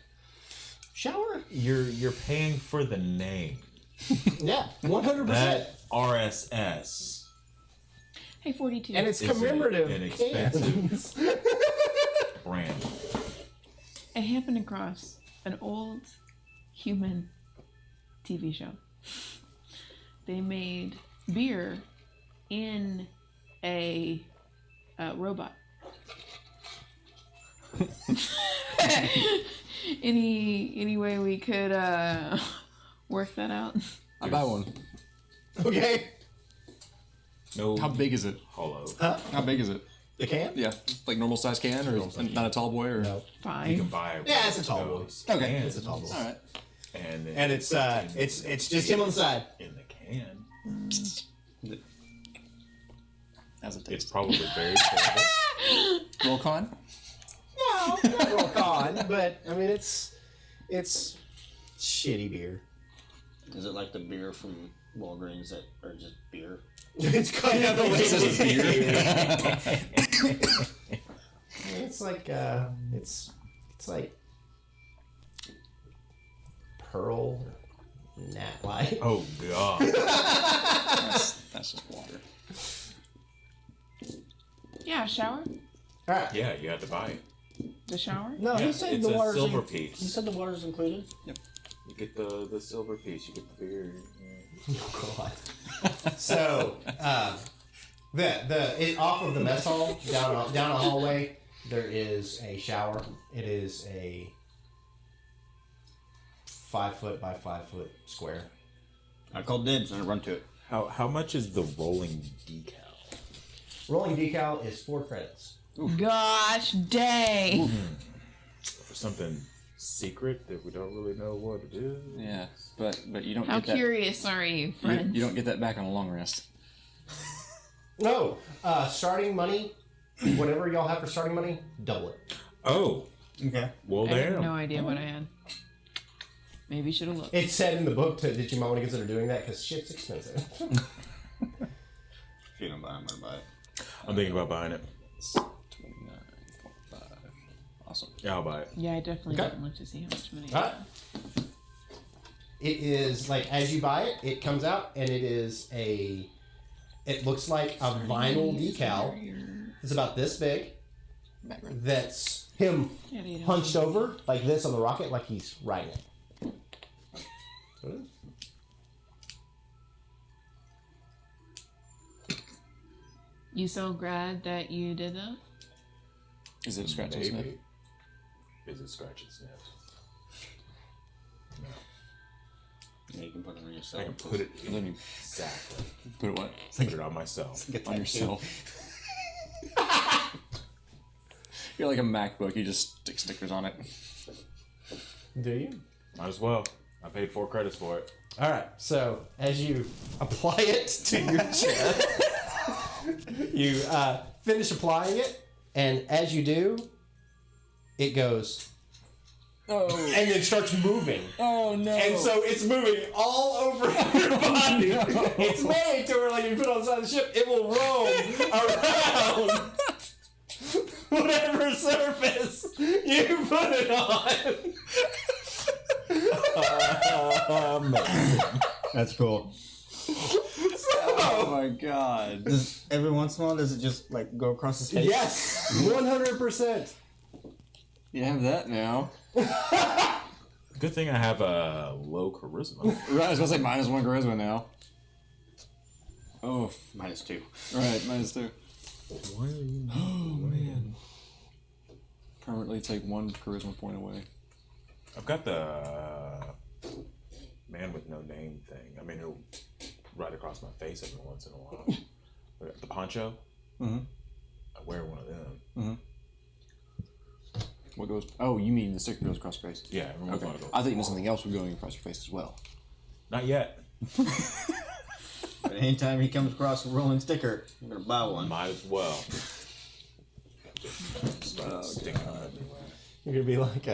Shower? You're paying for the name. Yeah, 100%. That RSS. Hey, 42. And it's Is it commemorative. inexpensive? cans. Brand. I happened across an old human TV show. They made beer in a robot. Any way we could work that out? I buy one. Okay. No. How big is it? Hollow. How big is it? The can? Yeah, like normal size can, or not a tall boy, or No. You Fine. can buy. Yeah, it's a tall boy. Okay. Cans, It's a tall boy. all right. And It's just him on the side. in the can. As it It's tastes. probably very terrible. Roll con. No, not real con, but I mean it's shitty beer. Is it like the beer from Walgreens that are just beer? It's kind of the way This is beer. It's like it's like Pearl Nat Light. Oh god. That's just water. Yeah, shower. All right. Yeah, you had to buy it. The shower. No, Yeah, he said it's the a water's silver in- piece. He said the water's included. You get the silver piece. You get the beer. God. So, off of the mess hall down a hallway, there is a shower. It is a 5 foot by 5 foot square. I called dibs and I run to it. How much is the rolling decal? Rolling decal is 4 credits. Gosh dang. For something secret that we don't really know what it is. Yeah, but you don't How get that. curious are you, friends? You don't get that back on a long rest. No, starting money, whatever y'all have for starting money, double it. Oh, Okay. well, I have damn. no idea what I had. Maybe should have looked. It said in the book that you might want to consider doing that because shit's expensive. If you don't buy it, I'm gonna buy it. I'm thinking about buying it. 29.5. Awesome. Yeah, I'll buy it. Yeah, I definitely Okay. didn't look to see how much money I Alright. had. It is like as you buy it, it comes out and it is a. It looks like a vinyl decal. It's about this big. Background. That's him Yeah, you don't- hunched over like this on the rocket, like he's riding it. So it is. You so glad that you did that? Is it a scratch and sniff? Maybe. Is it scratch and sniff? Yeah, you can put it on I yourself. can put it Then you exactly. put it what? Put it on myself. Get On that yourself. You're like a MacBook. You just stick stickers on it. Do you? Might as well. I paid 4 credits for it. All right. So as you apply it to your chest, you finish applying it, and as you do, it goes Oh. and then starts moving. Oh no. And so it's moving all over your body. It's made to where, like, if you put it on the side of the ship, it will roam around whatever surface you put it on. That's cool. Oh my god. Does every once in a while does it just like go across his face? Yes, 100%. You have that now. Good thing I have a low charisma. Right, I was going to say -1 charisma now. Oh, -2. Right, -2. Why are you? Oh man. Permanently take 1 charisma point away. I've got the man with no name thing. I mean, it'll right across my face every once in a while. The poncho. Mm-hmm. I wear one of them. Mm-hmm. What goes? Oh, you mean the sticker goes across your face? Yeah, every once in a Okay. while. I thought you meant something else was going across your face as well. Not yet. But anytime he comes across a rolling sticker, I'm gonna buy one. Might as well. Start sticking them everywhere. You're gonna be like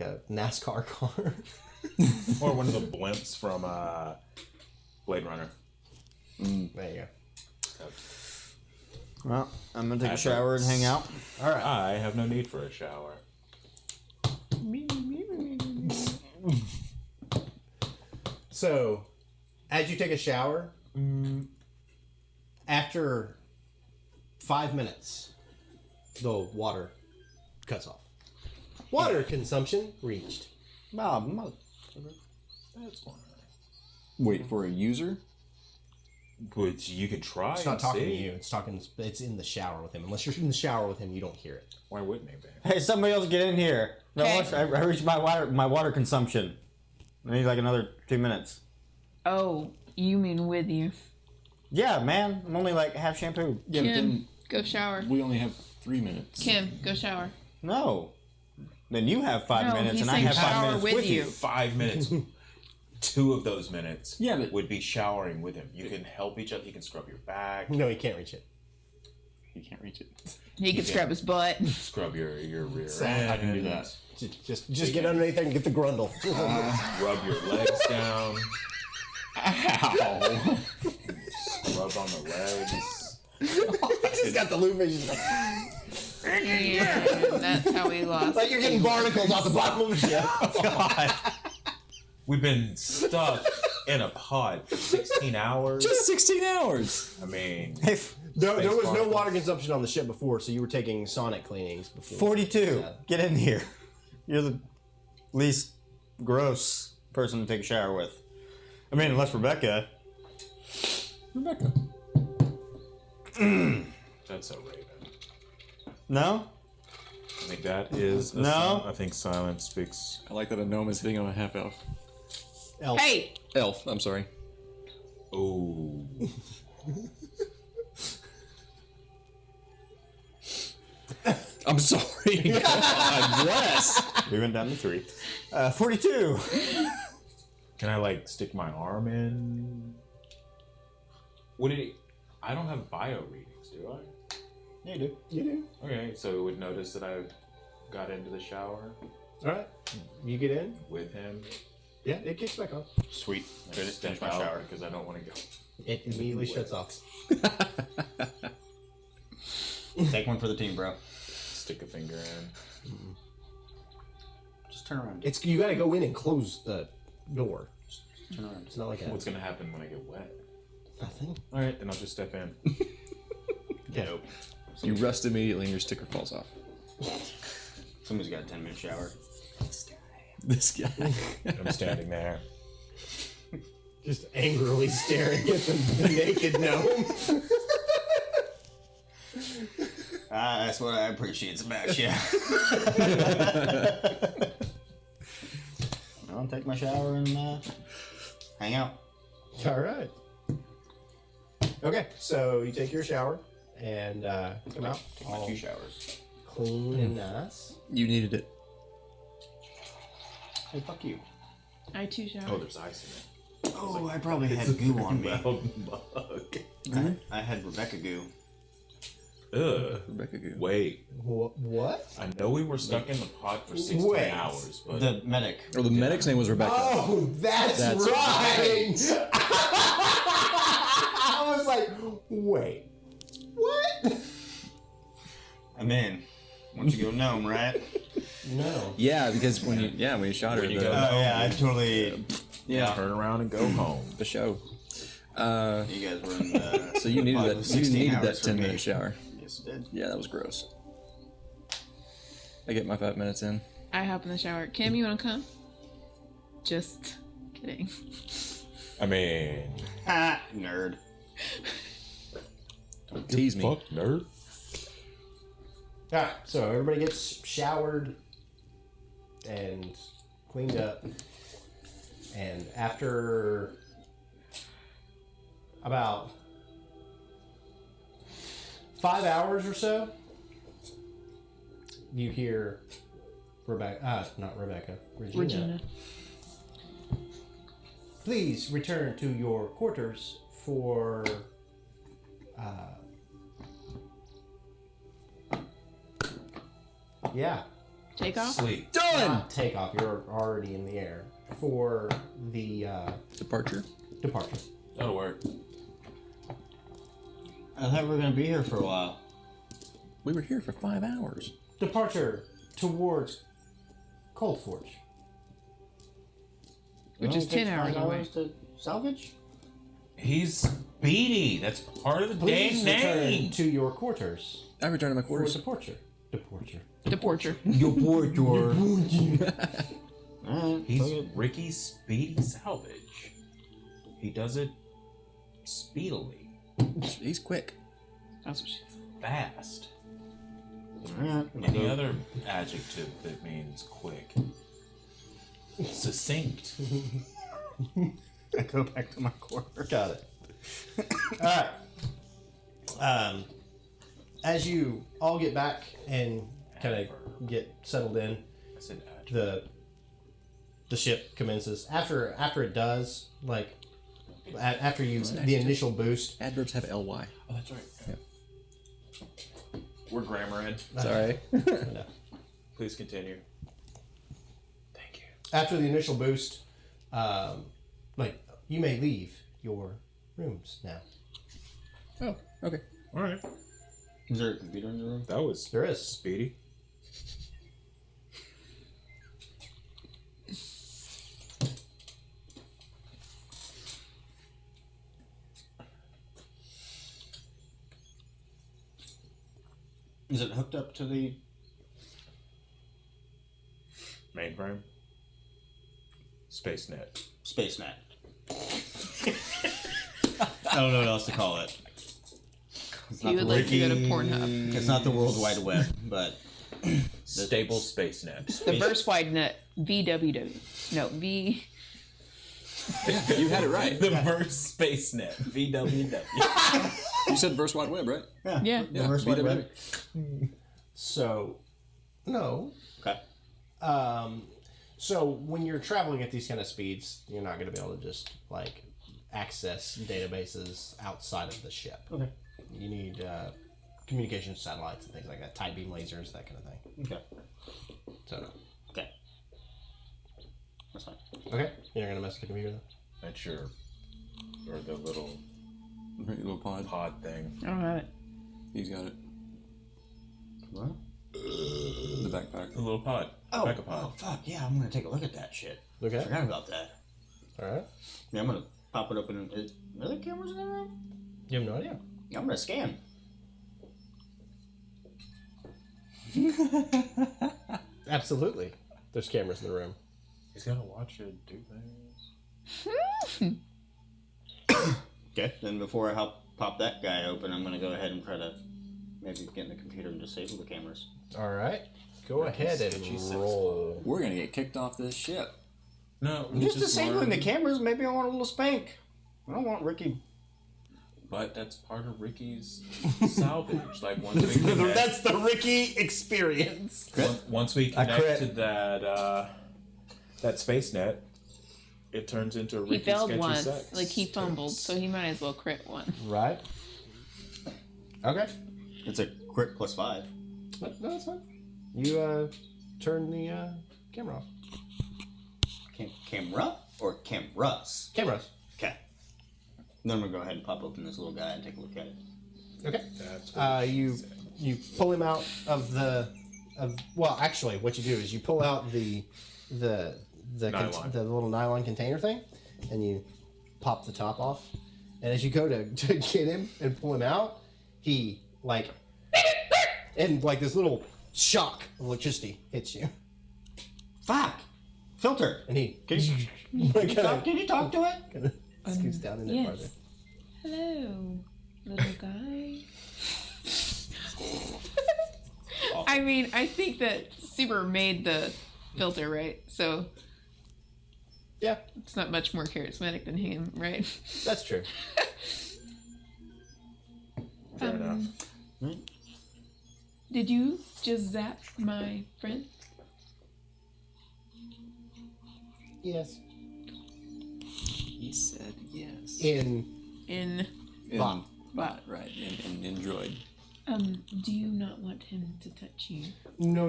a NASCAR car. Or one of the blimps from Blade Runner. There you go. Well, I'm gonna take a shower and hang out. All right. I have no need for a shower. So, as you take a shower, after 5 minutes, the water cuts off. Water consumption reached. That's fine. Wait for a user. But you could try. It's not and talking see. to you. It's talking. It's in the shower with him. Unless you're in the shower with him, you don't hear it. Why wouldn't they be? Hey, somebody else get in here. No, Okay. I reached my water consumption. I need like another 2 minutes. Oh, you mean with you? Yeah, man. I'm only like half shampoo. Yeah, but Kim, then go shower. we only have 3 minutes. Kim, go shower. No. Then you have 5 No, minutes, he's and I saying have 5 shower minutes with with you. you. 5 minutes. 2 of those minutes Yeah, but- would be showering with him. You can help each other. He can scrub your back, No, you can't reach it. You can't reach it. He can scrub his butt. scrub your rear Sad. end. I can do that. Just get underneath there and get the grundle. Rub your legs down. Ow! Scrub on the legs. He's got the lube. He's just like, Yeah, that's how we lost. like you're getting barnacles off the bottom of the ship. God. We've been stuck in a pod for 16 hours. Just 16 hours! I mean, There was no barnacles. water consumption on the ship before, so you were taking sonic cleanings before. 42. Yeah. Get in here. You're the least gross person to take a shower with. I mean, unless Rebecca. Rebecca. that's so Raven. No? I think that is. No. I think silence speaks. I like that a gnome is hitting on a half elf. Elf. Hey, Elf, I'm sorry. Oh. I'm sorry. God bless. We went down to 3. 42. Can I like stick my arm in? Would it? I don't have bio readings, do I? Yeah, you do. You do. Okay, so it would notice that I got into the shower All right. You get in. with him. Yeah, it kicks back on. Sweet. I Finish step my out shower. because I don't want to go. It immediately shuts off. Take one for the team, bro. Stick a finger in. Just turn around. It's you got to go in and close the door. Turn around. It's not like What's that. gonna happen when I get wet? Nothing. All right, then I'll just step in. Okay. Nope. You rust immediately and your sticker falls off. Somebody's got a 10-minute shower. This guy. I'm standing there. Just angrily staring at the naked gnome. That's what I appreciate about you. I'll take my shower and hang out. All right. Okay, so you take your shower and come out Take my all 2 showers. clean and nice. You needed it. Hey, fuck you. I too shower. Oh, there's ice in it. Oh, I probably had goo on me. Bug. I had Rebecca goo. Ugh. Rebecca Goo. Wait. What? I know we were stuck in the pod for 16 Wait. hours, but The medic. Oh, the medic's name was Rebecca. Oh, that's right. I was like, wait, what? I'm in. Once you go gnome, right? No. Yeah, because when you shot her, When you the, go- Yeah, I totally. yeah, turn around and go home. the show. You guys were in the. So you needed pod that. with You 16 needed hours that for 10-minute me. shower. Yes, it did. Yeah, that was gross. I get my 5 minutes in. I hop in the shower. Kim, you want to come? Just kidding. I mean, Ah, nerd. Tease me. fuck nerd. Alright, so everybody gets showered and cleaned up. And after about 5 hours or so, you hear not Rebecca, Regina. Please return to your quarters for Take off? Sleep. not takeoff. You're already in the air for the Departure. departure. That'll work. I thought we were gonna be here for a while. We were here for 5 hours. Departure towards Cold Forge. Which is 10 hours away. to salvage. He's speedy. That's part of the Please damn return name. to your quarters I returned to my for quarters. departure. Departure. Departure. Your portor. Alright. He's Ricky's speedy salvage. He does it speedily, He's quick. That's what she fast. Alright. Any other adjective that means quick? Succinct. I go back to my quarter. Got it. All right. As you all get back and kind of get settled in, I said adjective. the ship commences. After it does, like after you the initial boost. Adverbs have ly. Oh, that's right. We're grammar ed. Sorry. No. Please continue. Thank you. After the initial boost, like you may leave your rooms now. Oh, okay. All right. Is there a computer in the room? That was There is. speedy. Is it hooked up to the Mainframe. SpaceNet. SpaceNet? I don't know what else to call it. It's He would like to go to Pornhub. It's not the World Wide Web, but Stable SpaceNet. The verse wide net. VWW. No, V. You had it right. The verse SpaceNet. VWW. You said verse wide web, right? Yeah. the World Wide Web. So, no. Okay. So when you're traveling at these kind of speeds, you're not going to be able to just like access databases outside of the ship. Okay. You need communication satellites and things like that, tight beam lasers, that kind of thing. Okay. So, Okay. That's fine. okay, you're not going to mess with the computer then? That's your, or the little Right, little pod. pod thing. I don't have it. He's got it. What? The backpack. The little pod. Oh, Back a pod. oh, fuck. Yeah, I'm going to take a look at that shit. Okay. I forgot about that. All right. Yeah, I'm going to pop it open. Are there cameras in the room? You have no idea. Yeah, I'm going to scan. Absolutely. There's cameras in the room. He's got to watch it do things. Okay, then before I help pop that guy open, I'm going to go ahead and try to maybe get in the computer and disable the cameras. All right. Go ahead sketchy and sex roll. We're gonna get kicked off this ship. No, I'm just disabling the cameras. Maybe I want a little spank. I don't want Ricky. But that's part of Ricky's salvage. Like once we connect, That's the Ricky experience. once we I connect crit. to that SpaceNet, it turns into He Ricky's failed sketchy once. sex. Like he fumbled, so he might as well crit one. Right. Okay. It's a crit plus 5. No, that's fine. You turn the camera off. Camera or cameras? Cameras. Okay. Then I'm going to go ahead and pop open this little guy and take a look at it. Okay. That's what You pull him out of well, actually, what you do is you pull out the Nylon. the little nylon container thing, and you pop the top off. And as you go to get him and pull him out, he and like this little shock of electricity hits you. Fuck! Filter. And he Can you talk to it? kind of scoots down in it yes. farther. Hello, little guy. I mean, I think that Super made the filter, right? So Yeah, it's not much more charismatic than him, right? that's true. Fair enough. Did you just zap my friend? Yes. He said yes. In In Bot. Bot, right. In Droid. do you not want him to touch you? no.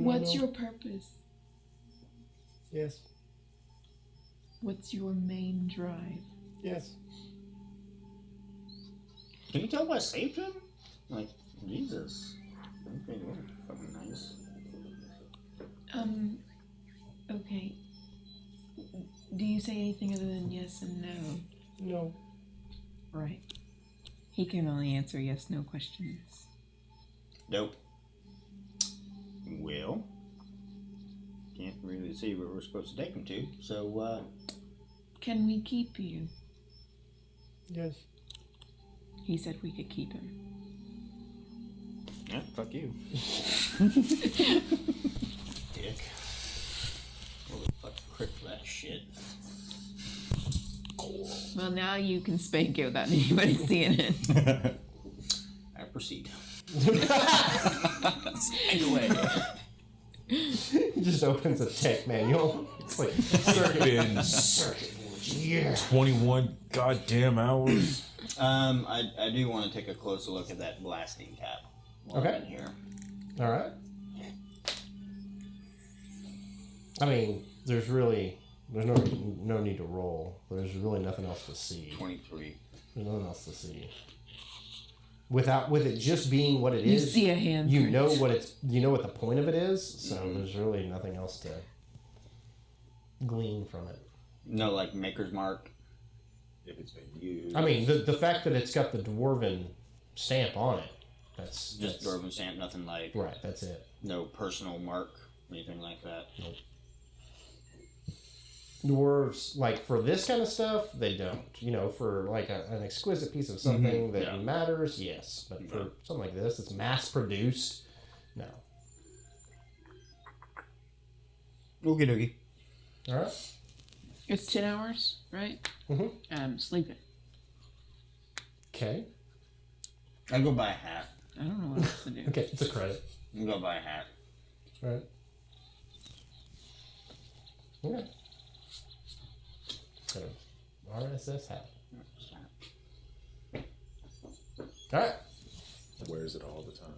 What's your purpose? Yes. What's your main drive? Yes. Can you tell if I saved him? Like, Jesus. Okay, well, fucking nice. Okay. Do you say anything other than yes and no? No. Right. He can only answer yes, no questions. Nope. Well, can't really see where we're supposed to take him to, so, Can we keep you? Yes. He said we could keep him. yeah, fuck you. Dick. Well, fuck crick for that shit. Well, now you can spank it without anybody seeing it. I proceed. Spank away. He just opens a tech manual. It's like circuit board. Yeah. 21 goddamn hours. I do want to take a closer look at that blasting cap while Okay. I'm in here. All right. I mean, there's no need to roll. There's really nothing else to see. 23. There's nothing else to see. With it just being what it You is, see a handprint. you know what the point of it is. So there's really nothing else to glean from it. No, like Maker's Mark. If it's been used. I mean, the fact that it's got the dwarven stamp on it, that's Just Dwarven stamp, nothing like right. That's it. no personal mark, anything like that. Dwarves, like for this kind of stuff, they don't. You know, for like an exquisite piece of something that yeah. matters, yes. But for something like this, it's mass produced. No. Oogie doogie. All right. It's 10 hours, right? Mhm. I'm sleeping. Okay. I go buy a hat. I don't know what else to do. Okay. It's a credit. I go buy a hat. All right. Okay. So, RSS hat. All right. Wears it all the time.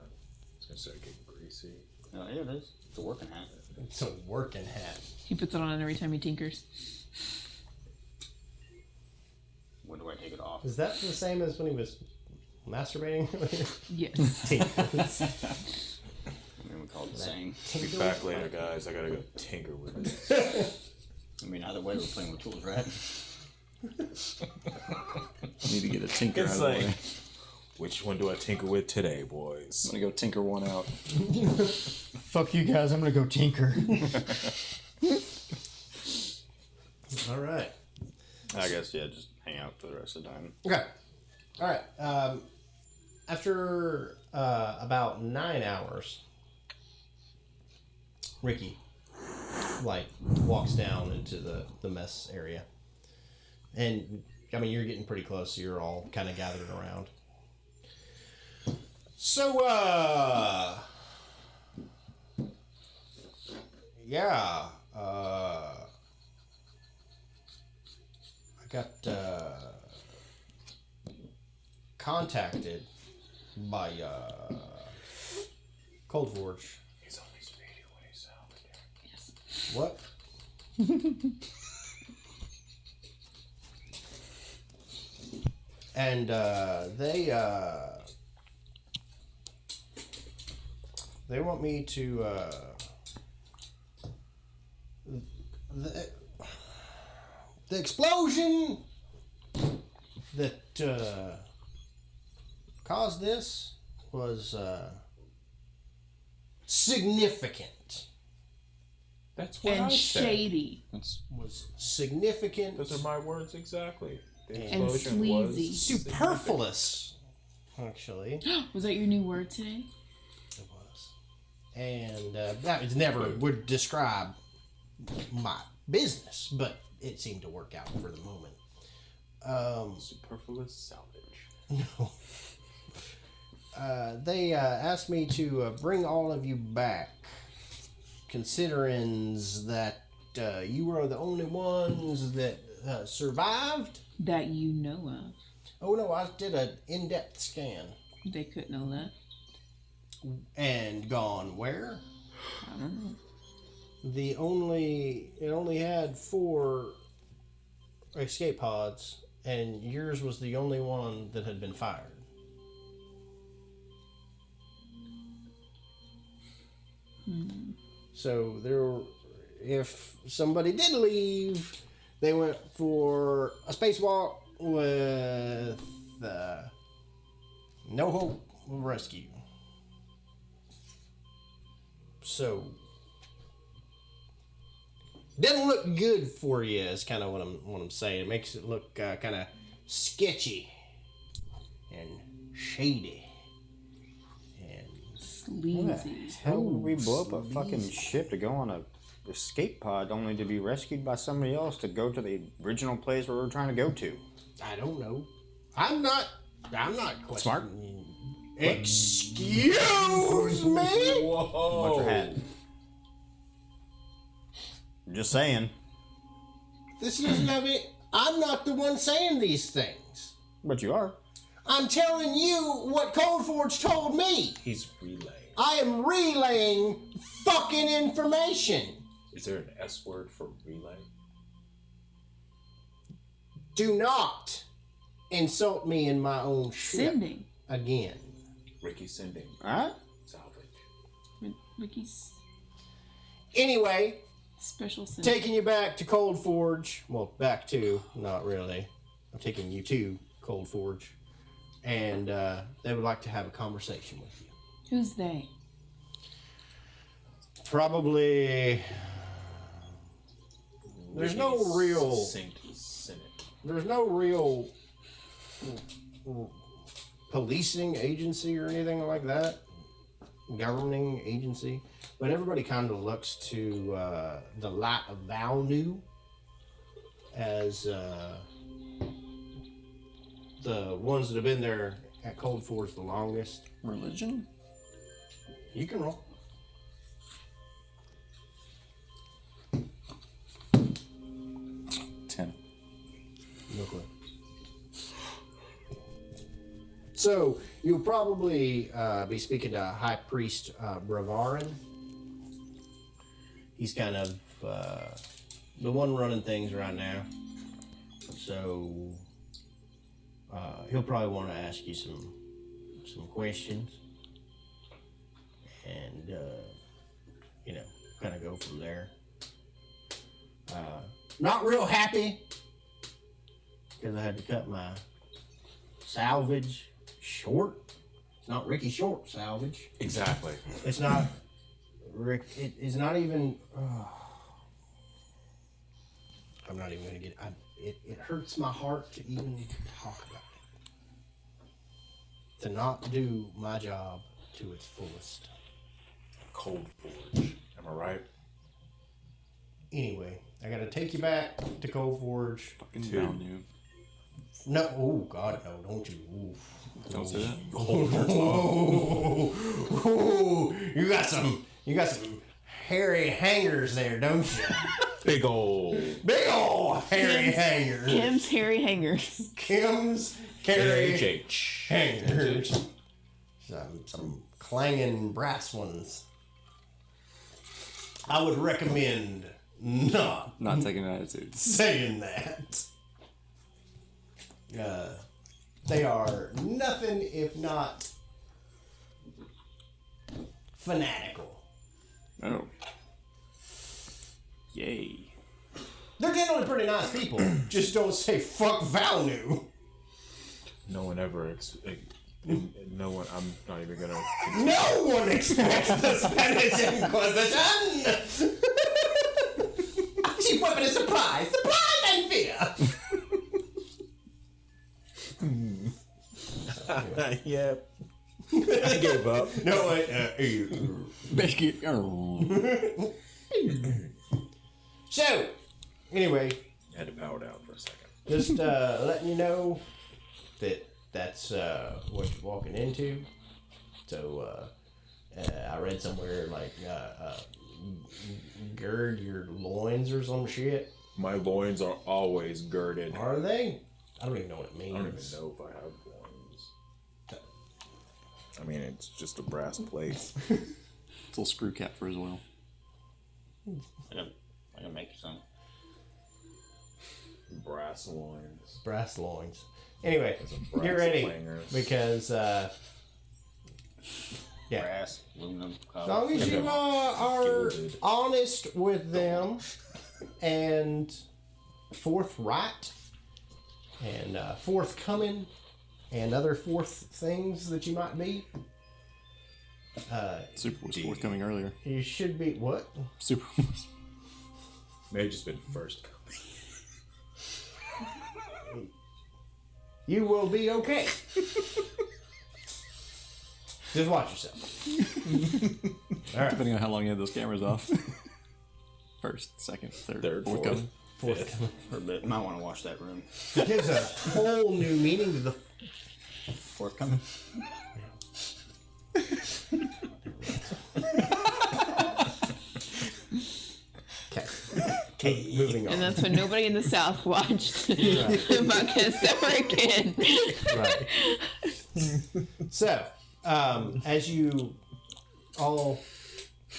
It's gonna start getting greasy. Oh, yeah, it is. It's a working hat. It's a working hat. He puts it on every time he tinkers. When do I take it off? Is that the same as when he was masturbating? Yes. I mean, we call it the same. Be back later, guys. I gotta go tinker with it. I mean, either way, we're playing with tools, right? Need to get a tinker It's out of the like, way. which one do I tinker with today, boys? I'm gonna go tinker one out. Fuck you guys, I'm gonna go tinker. All right. I guess, yeah, just hang out for the rest of the time. Okay. All right. After about 9 hours, Ricky walks down into the mess area, and I mean you're getting pretty close, so you're all kind of gathered around. So yeah, I got contacted by Cold Forge. He's only speedy when he's out there. Yes. What? And they want me to the explosion that caused this was significant. That's what I And said. shady. That's Was significant. Those are my words exactly. The And explosion sleazy. was Superfluous, actually. Was that your new word today? It was. And that is never would describe my business, but it seemed to work out for the moment. superfluous salvage. No. They asked me to bring all of you back, considering that you were the only ones that survived. That you know of. Oh no, I did an in-depth scan They couldn't have left. and gone where? I don't know. It only had 4 escape pods, and yours was the only one that had been fired. So if somebody did leave, they went for a spacewalk with no hope of rescue. So doesn't look good for you. Is kind of what I'm saying. It makes it look kind of sketchy and shady and Sleazy. How would we blow up a fucking ship to go on a escape pod only to be rescued by somebody else to go to the original place where we're trying to go to? I don't know. I'm not questioning. Smart. Excuse me. What's your hat? Just saying. This doesn't have it. I'm not the one saying these things. But you are. I'm telling you what Cold Forge told me. He's relaying. I am relaying fucking information. Is there an S word for relay? Do not insult me in my own ship Sending. again. Ricky sending Alright? salvage. Ricky's Anyway, special sending. taking you back to Cold Forge. Well, back to, not really. I'm taking you to Cold Forge. And they would like to have a conversation with you. Who's they? Probably. There's no real. Senate. There's no real policing agency or anything like that. Governing agency. But everybody kind of looks to the Light of Valnu as the ones that have been there at Cold Forge the longest. religion? You can roll. 10. No clue. So you'll probably be speaking to High Priest Bravarin. He's kind of the one running things right now. So he'll probably want to ask you some questions, and kind of go from there. Not real happy because I had to cut my salvage short. It's not Ricky Short salvage. Exactly. It's not Rick. It is not even. I'm not even gonna get. It hurts my heart to even talk about it. To not do my job to its fullest. Cold Forge. Am I right? Anyway, I gotta take you back to Cold Forge. Fucking down you. No, oh God, no! Don't you? Ooh. Don't say that. Oh, you got some hairy hangers there, don't you? Big old. Big ol' hairy hangers. Kim's hairy hangers. Kim's hairy HH. hangers. Some clanging brass ones. I would recommend not Not taking attitude. saying that. They are nothing if not fanatical. Oh. Yay. They're generally pretty nice people. Just don't say fuck Valnu. No one ever No one. I'm not even gonna. No one expects the Spanish Inquisition! She put me a surprise! Surprise and fear! Yeah. I gave up. No, wait. Basically, So, anyway, I had to power down for a second. just letting you know that that's what you're walking into. So, I read somewhere like gird your loins or some shit. My loins are always girded. Are they? I don't even know what it means. I don't even know if I have loins. I mean, it's just a brass plate. it's a little screw cap for his oil. I can make you some. Brass loins. Brass loins. Anyway, brass get ready clangers. because yeah. Brass, aluminum, As long as you are Gilded. honest with them and forthright and forthcoming and other fourth things that you might be, Super was forthcoming earlier. you should be what? Super was. May have just been first coming. You will be okay. Just watch yourself. All right. Depending on how long you had those cameras off. First, second, third, fourth coming. Forthcoming. For a bit. Might want to watch that room. It gives a whole new meaning to the. Forthcoming. Okay. Moving on. And that's when nobody in the South watched the podcast ever again. Right. So, as you all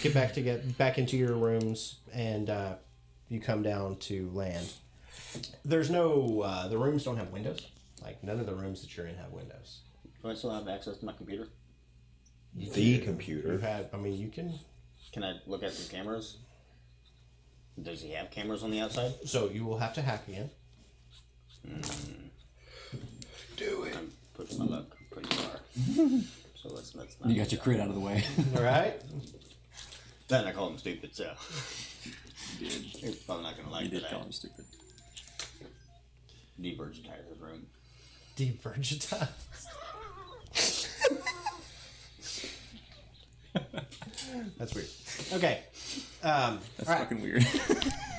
get back into your rooms and you come down to land, there's no the rooms don't have windows. Like none of the rooms that you're in have windows. Do I still have access to my computer? The computer. You have. I mean, you can. Can I look at the cameras? Does he have cameras on the outside? So you will have to hack again. Do it. I'm pushing my luck pretty far. So let's not. You got your crit out of the way. All right. Then I call him stupid, so. He's probably not going to like You did that. call him stupid. Devirgitize his room. Devirgitize. That's weird. Okay. That's Alright. fucking weird.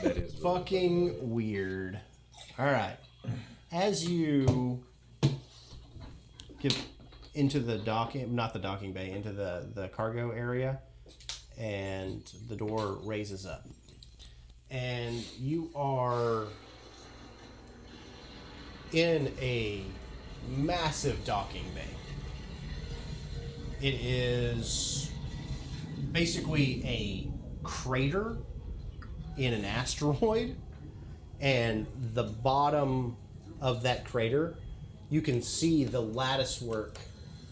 That is. Fucking weird. All right. As you get into the docking, not the docking bay, into the cargo area, and the door raises up, and you are in a massive docking bay. It is basically a crater in an asteroid, and the bottom of that crater, you can see the lattice work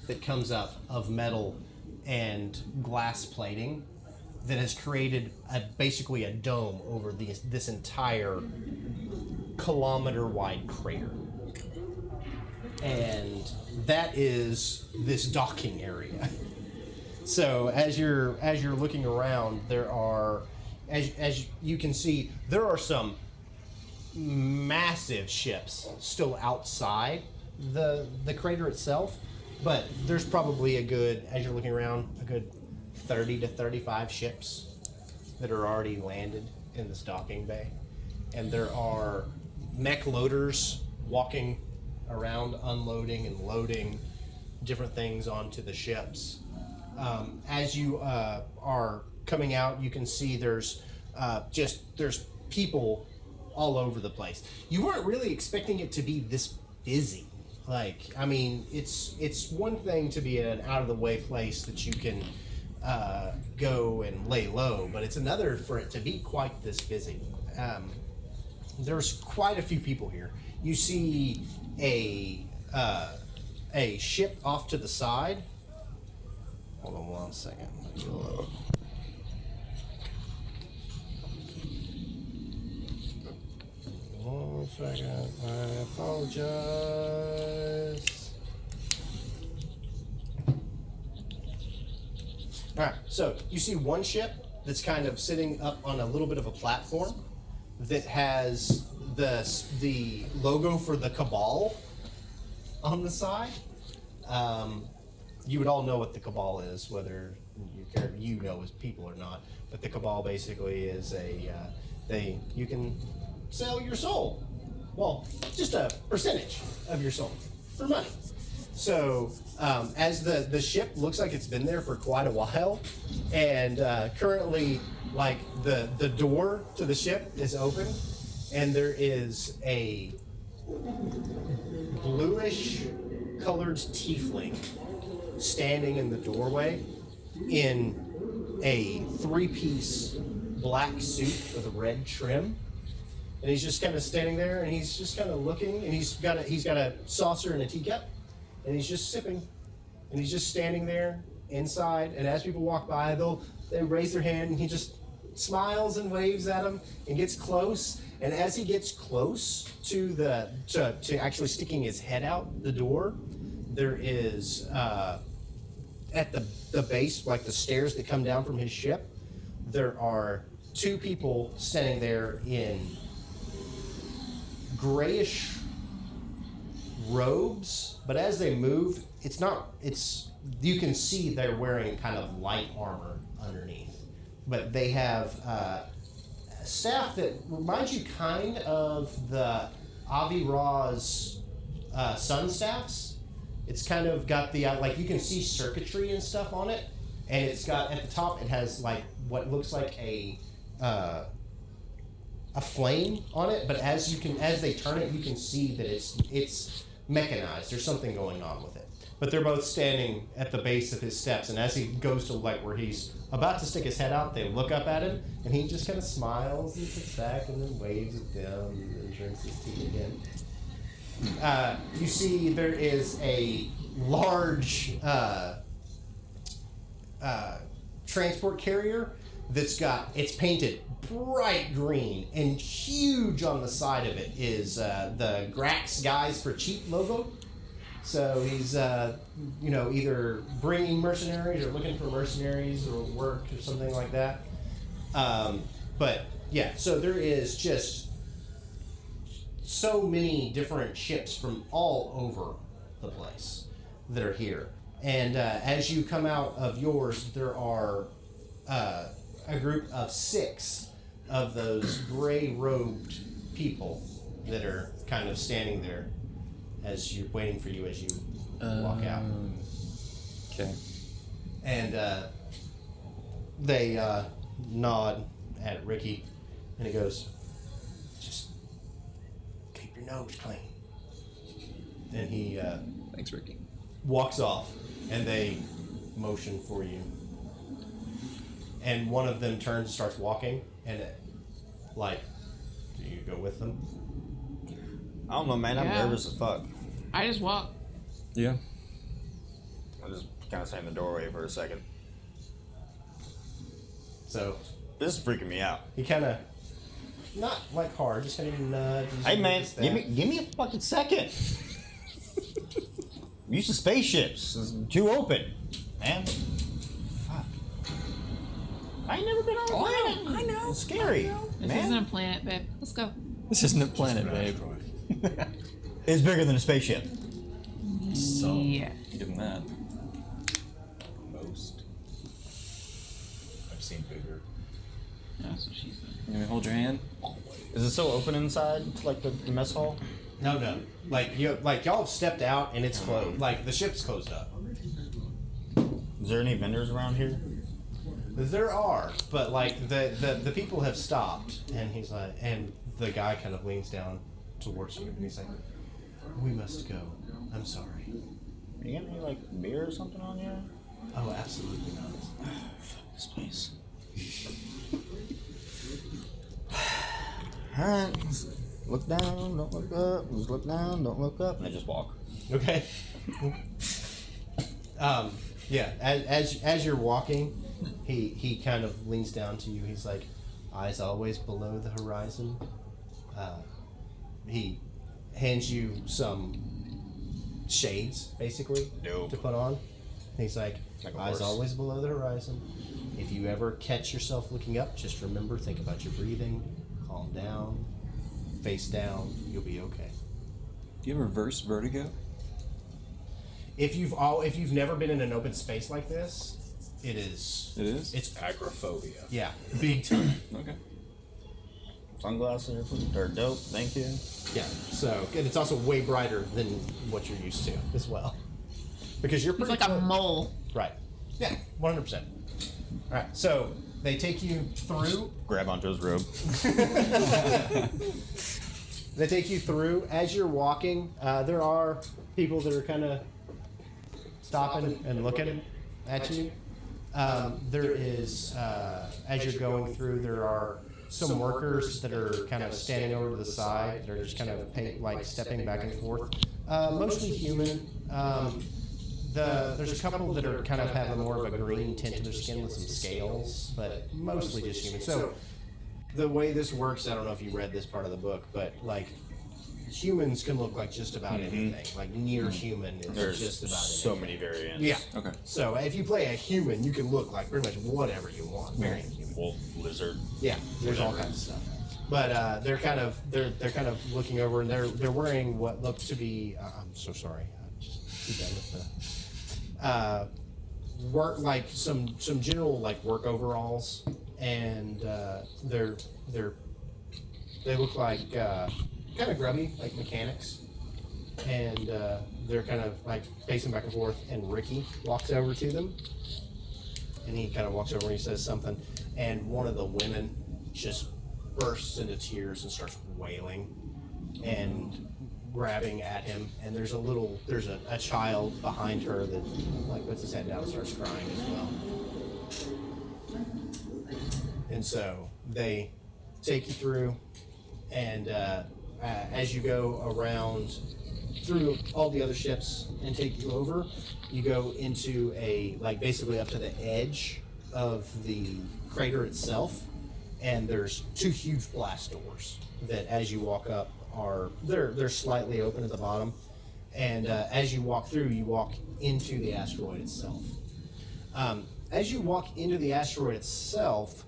that comes up of metal and glass plating that has created basically a dome over this entire kilometer-wide crater. And that is this docking area. So as you're looking around, there are, as you can see, there are some massive ships still outside the crater itself, but there's probably as you're looking around, a good 30 to 35 ships that are already landed in this docking bay, and there are mech loaders walking around unloading and loading different things onto the ships. As you are coming out, you can see there's people all over the place. You weren't really expecting it to be this busy. Like, I mean, it's one thing to be in an out of the way place that you can go and lay low, but it's another for it to be quite this busy. There's quite a few people here. You see a ship off to the side. Hold on 1 second. One second. I apologize. So you see one ship that's kind of sitting up on a little bit of a platform that has the logo for the Cabal on the side. You would all know what the Cabal is, whether you know as people or not. But the Cabal basically is you can sell your soul. Well, just a percentage of your soul for money. So as the ship looks like it's been there for quite a while, and currently, like the door to the ship is open, and there is a bluish colored tiefling standing in the doorway in a 3-piece black suit with a red trim. And he's just kind of standing there, and he's just kind of looking, and he's got a saucer and a teacup, and he's just sipping, and he's just standing there inside. And as people walk by, they raise their hand, and he just smiles and waves at them and gets close. And as he gets close to to actually sticking his head out the door, there is at the base, like the stairs that come down from his ship, there are 2 people standing there in grayish robes, but as they move, you can see they're wearing kind of light armor underneath. But they have staff that reminds you kind of the Avi Ra's sun staffs. It's kind of got the, like, you can see circuitry and stuff on it, and it's got, at the top, it has like what looks like a flame on it, but as they turn it, you can see that it's mechanized. There's something going on with it. But they're both standing at the base of his steps, and as he goes to like where he's about to stick his head out, they look up at him, and he just kind of smiles and sits back and then waves at them and drinks his tea again. You see there is a large transport carrier it's painted bright green, and huge on the side of it is the Grax Guys for Cheap logo. So he's either bringing mercenaries or looking for mercenaries or work or something like that. But yeah, so there is just so many different ships from all over the place that are here. And as you come out of yours, there are a group of 6 of those gray-robed people that are kind of standing there as you're waiting for you as you walk out. Okay. And they nod at Ricky, and he goes, "Just keep your nose clean." And he Thanks, Ricky. walks off, and they motion for you. And one of them turns and starts walking, and do you go with them? I don't know, man. I'm Yeah. nervous as fuck. I just walk. Yeah. I'll just kind of stand in the doorway for a second. So This is freaking me out. he kind of, not like hard, just kind of nudges. Hey, you man, with give me a fucking second. I'm used to spaceships. It's too open, man. Fuck. I ain't never been on a planet. I know. It's scary, This man. isn't a planet, babe. Let's go. This isn't a planet, babe. It's bigger than a spaceship. So, Yeah. give him that. Most. I've seen bigger. That's what she said. You want me to hold your hand? Is it still open inside, like the mess hall? No. Like y'all have stepped out and it's closed. Like the ship's closed up. Is there any vendors around here? There are, but like the people have stopped, and he's like, and the guy kind of leans down towards you, and he's like, "We must go. I'm sorry." You got any like beer or something on you? Oh, absolutely not. This place. Alright, look down, don't look up. Just look down, don't look up, and I just walk. Okay. Yeah. As you're walking, he kind of leans down to you. He's like, "Eyes always below the horizon." He hands you some shades, basically, Dope. to put on. He's like, Like a "Eyes horse. always below the horizon. If you ever catch yourself looking up, just remember, think about your breathing, calm down, face down, you'll be okay. Do you have reverse vertigo? If you've never been in an open space like this, it is. It is? It's Agoraphobia. yeah, big time. Okay. Sunglasses are dope. Thank you. Yeah. So, and it's also way brighter than what you're used to as well, because you're It's pretty like a close. mole. Right. Yeah. 100%. All right. So they take you through. Grab onto his robe. They take you through. As you're walking, there are people that are kind of stopping and looking at you. There is, as you're going through, there are some workers that are kind of standing over to the side. They're just kind of stepping back and forth. Mostly human. There's a couple that are kind of have more of a green tint to their skin with some scales, but mostly just human. So the way this works, I don't know if you read this part of the book, but like humans can look like just about anything. Like near human is There's just about so anything. many variants. Yeah. Okay. So if you play a human, you can look like pretty much whatever you want. Very human. Wolf, lizard. Yeah, there's all kinds of stuff. But they're kind of looking over, and they're wearing what look to be. I'm so sorry. Keep that with the work, like some general like work overalls, and they look like kind of grubby, like mechanics, and they're kind of like pacing back and forth. And Ricky walks over to them, and he kind of walks over and he says something, and one of the women just bursts into tears and starts wailing and grabbing at him, and there's a child behind her that like puts his head down and starts crying as well. And so they take you through, and as you go around through all the other ships and take you over, you go into basically up to the edge of the crater itself, and there's two huge blast doors that as you walk up they're slightly open at the bottom, and as you walk through, you walk into the asteroid itself. As you walk into the asteroid itself,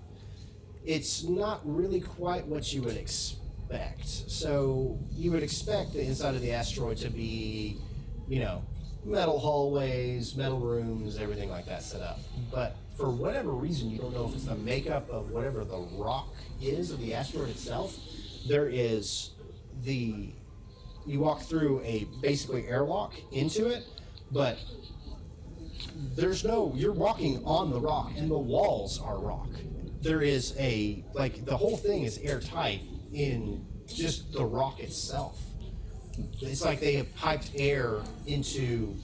it's not really quite what you would expect. So you would expect the inside of the asteroid to be, metal hallways, metal rooms, everything like that set up. But for whatever reason, you don't know if it's the makeup of whatever the rock is of the asteroid itself. You walk through a basically airlock into it, but you're walking on the rock, and the walls are rock. There is the whole thing is airtight in just the rock itself. It's like they have piped air into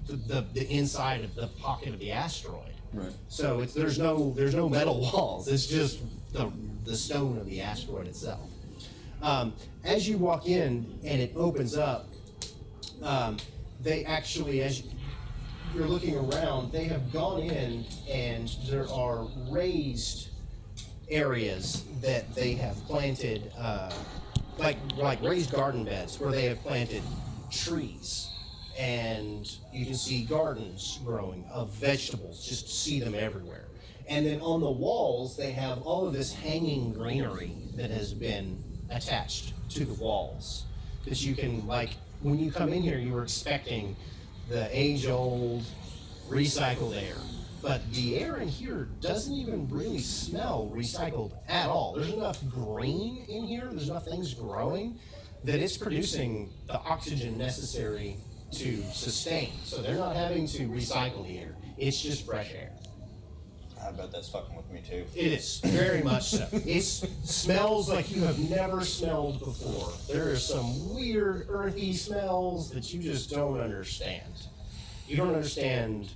the inside of the pocket of the asteroid. Right. So there's no metal walls. It's just the stone of the asteroid itself. As you walk in and it opens up, they actually, as you're looking around, they have gone in, and there are raised areas that they have planted, like raised garden beds where they have planted trees, and you can see gardens growing of vegetables, just see them everywhere. And then on the walls, they have all of this hanging greenery that has been attached to the walls. That you can, when you come in here, you were expecting the age-old recycled air. But the air in here doesn't even really smell recycled at all. There's enough green in here, there's enough things growing, that it's producing the oxygen necessary to sustain. So they're not having to recycle the air. It's just fresh air. I bet that's fucking with me too. It is, very much so. It smells like you have never smelled before. There are some weird earthy smells that you just don't understand. You don't understand,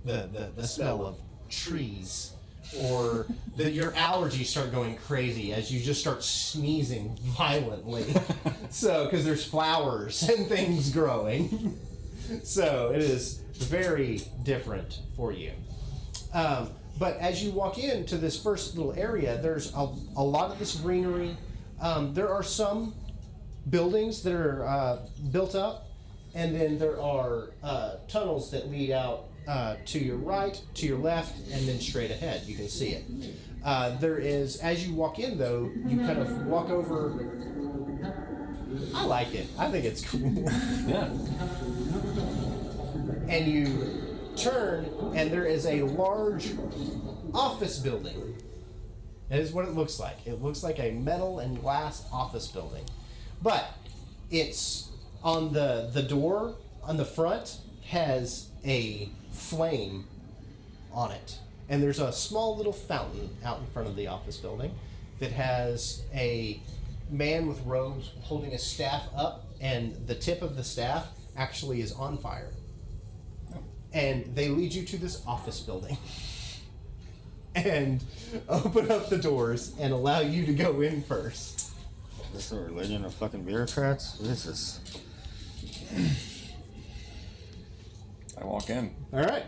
the smell of trees, or that your allergies start going crazy as you just start sneezing violently. So, because there's flowers and things growing. So it is very different for you. But as you walk into this first little area, there's a lot of this greenery. There are some buildings that are built up, and then there are tunnels that lead out to your right, to your left, and then straight ahead. You can see it. There is, as you walk in, though, you kind of walk over. I like it. I think it's cool. Yeah. And you turn, and there is a large office building. That is what it looks like. It looks like a metal and glass office building. But it's on the door on the front has a flame on it. And there's a small little fountain out in front of the office building that has a man with robes holding a staff up, and the tip of the staff actually is on fire. And they lead you to this office building and open up the doors and allow you to go in first. This is a religion of fucking bureaucrats? This is... I walk in. All right.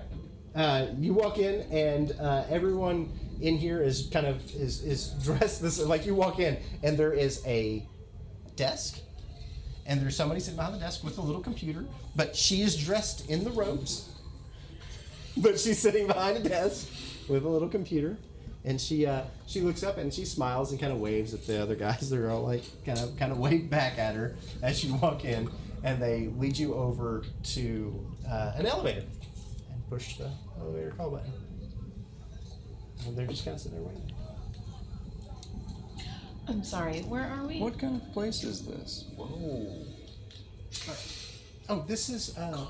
You walk in, and everyone in here is kind of is dressed this like you walk in, and there is a desk, and there's somebody sitting behind the desk with a little computer, but she is dressed in the robes, but she's sitting behind a desk with a little computer, and she looks up and she smiles and kind of waves at the other guys. They're all like kind of wave back at her as you walk in, and they lead you over to an elevator. Push the elevator call button. And they're just kind of sitting there waiting. I'm sorry, where are we? What kind of place is this? Whoa. Oh, this is the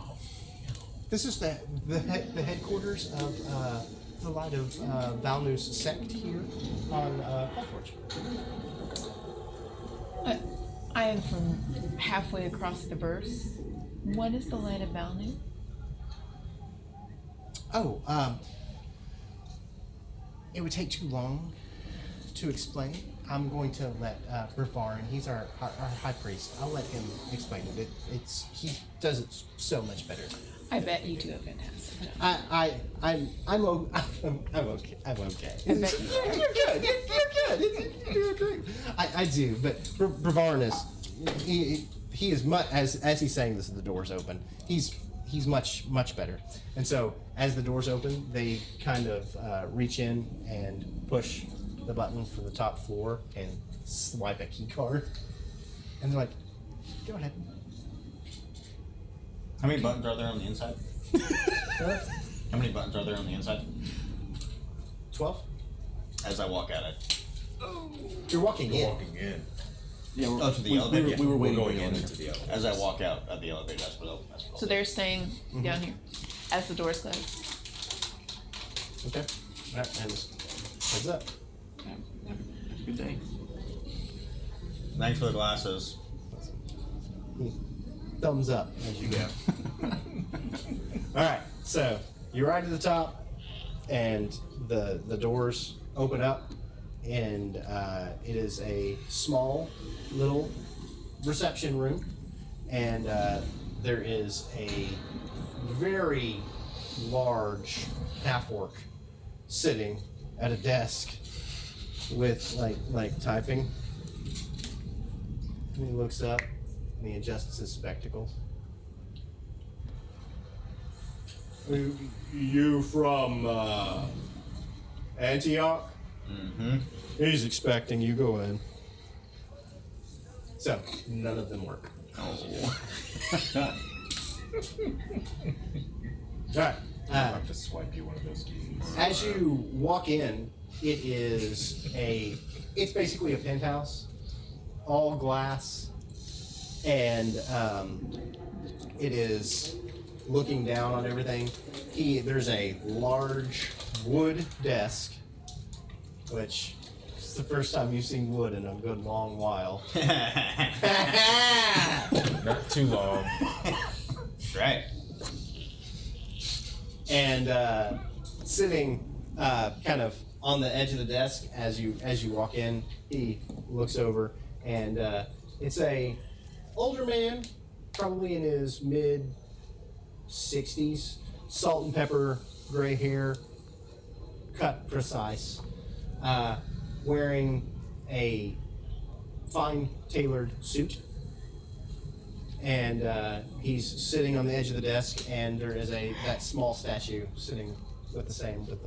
headquarters of the Light of Valnu's sect here on Cold Forge. I am from halfway across the verse. What is the Light of Valnu? Oh, it would take too long to explain. I'm going to let Bravarin, he's our high priest. I'll let him explain it. He does it so much better. I bet you two are fantastic. I'm okay. I'm okay. I bet you are. You're good. You're good. You're great. I do, but Bravarin is he is much as he's saying this. The door's open. He's much better. And so as the doors open, they kind of reach in and push the button for the top floor and swipe a key card. And they're like, go ahead. How many buttons are there on the inside? How many buttons are there on the inside? 12? As I walk at it. You're walking in. Walking in. Yeah, Oh, to the elevator? We were We're waiting going for in the into the elevator. As I walk out at the elevator, that's what I'll So they're staying down here as the doors close. Okay. All right, and heads up. Have a good day. Thanks for the glasses. Thumbs up as you go. All right, so you're right at the top, and the doors open up, and it is a small little reception room, and there is a very large half-orc sitting at a desk with like typing. And he looks up and he adjusts his spectacles. You from Antioch? Mm-hmm. He's expecting you. Go in. So none of them work. Oh. All right. I'll have to swipe you one of those keys. As you walk in, it's basically a penthouse, all glass, and it is looking down on everything. There's a large wood desk, which is the first time you've seen wood in a good long while. Not too long. Right. And sitting kind of on the edge of the desk as you walk in, he looks over, and it's a older man, probably in his mid 60s, salt and pepper, gray hair, cut precise, wearing a fine tailored suit, and he's sitting on the edge of the desk, and there is that small statue sitting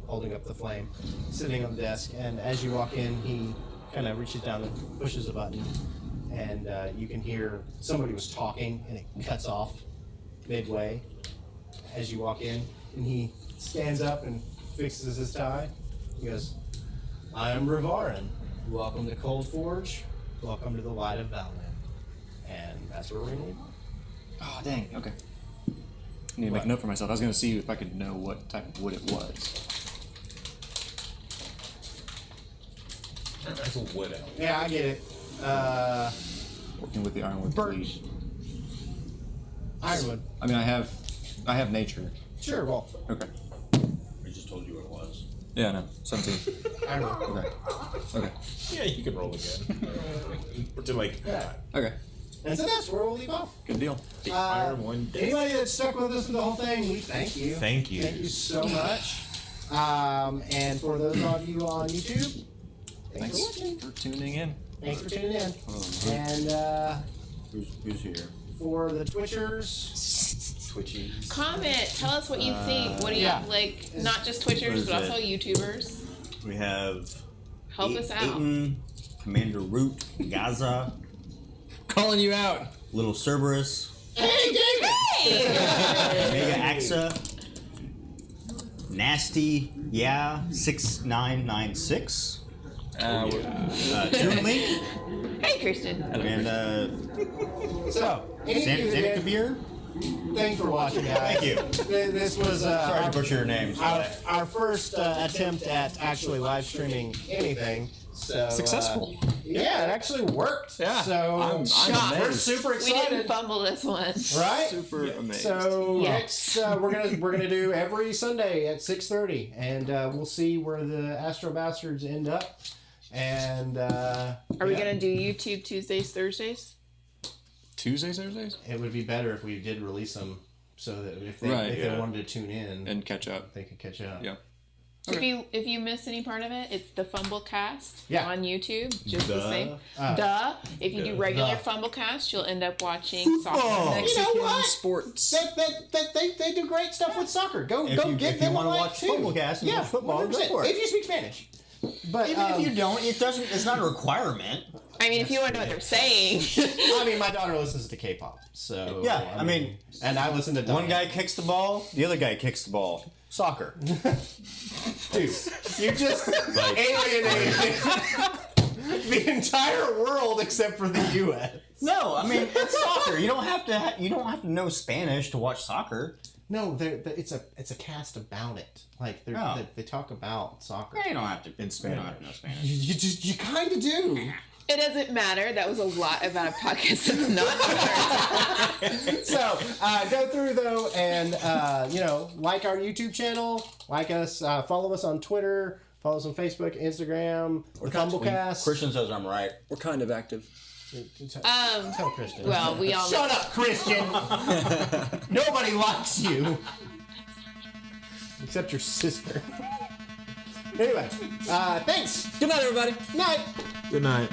holding up the flame, sitting on the desk. And as you walk in, he kind of reaches down and pushes a button, and you can hear somebody was talking, and it cuts off midway as you walk in, and he stands up and fixes his tie. He goes, "I am Rivarin. Welcome to Cold Forge. Welcome to the Light of Valin." And that's where we're gonna leave. Oh, dang. Okay. I need to make a note for myself. I was going to see if I could know what type of wood it was. That's a wood elf. Yeah, I get it. Working with the ironwood Birch. fleet. Ironwood. I mean, I have nature. Sure, well, Okay. I just told you what it was. Yeah, no. 17. ironwood. Okay. Okay. Yeah, you can roll again. Pretend like that. Okay. And so that's where we'll leave off. Good deal. Iron one day. Anybody that stuck with us for the whole thing, we thank you. Thank you. Thank you so much. And for those of you on YouTube, thanks for watching. for tuning in. Thanks for tuning in. And Who's here? for the Twitchers, Twitchy. Comment. Tell us what you think. What do you yeah. like? Not just What Twitchers, is but it? also YouTubers. We have Help us out. Aiton, Commander Root, Gaza, Calling you out. Little Cerberus, hey David, Hey! Mega Axa, Nasty, 6996, Toon Link, Hey, Christian. and so any of you that did, Xanakabir. thanks for watching, guys. Thank you. This was Sorry to butcher your names. our first attempt at actually live streaming anything. So Successful. Yeah, it actually worked. Yeah. So I'm we're amazed. super We didn't excited, fumble this one. right? Super amazed. So Yes. next we're gonna do every Sunday at 6:30, and we'll see where the Astro Bastards end up. And Are we gonna do YouTube Tuesdays, Thursdays? Tuesdays, Thursdays? It would be better if we did release them, so that if they Right, they yeah. wanted to tune in, And catch up. they could catch up. Yeah. If you miss any part of it, it's the Fumblecast Yeah. on YouTube. Just the Duh. same. Uh, Duh. If you do regular Duh. Fumblecast, you'll end up watching Football. soccer. You know what? Sports. They do great stuff with soccer. Go If go you- give if you them a wanna like watch too. Footballcast and yeah, watch football, go 100%. for it. If you speak Spanish. But Even if you don't, it doesn't. It's not a requirement. I mean, if you want to know what they're saying. I mean, my daughter listens to K-pop, so Yeah, I mean, and I listen to One Diane. guy kicks the ball, the other guy kicks the ball. Soccer. Dude, you just alienated the entire world except for the U.S. No, I mean it's soccer. You don't have to. You don't have to know Spanish to watch soccer. No, it's a cast about it. Like Oh. they talk about soccer. You don't have to. In Spanish. You don't have to know Spanish. You kind of do. It doesn't matter. That was a lot about a podcast that's not ours. So go through though, and like our YouTube channel, like us, follow us on Twitter, follow us on Facebook, Instagram, or Fumblecast. Christian says I'm right. We're kind of active. Tell Christian. Well, we all. Shut up, Christian. Nobody likes you except your sister. Anyway, thanks. Good night, everybody. Night. Good night.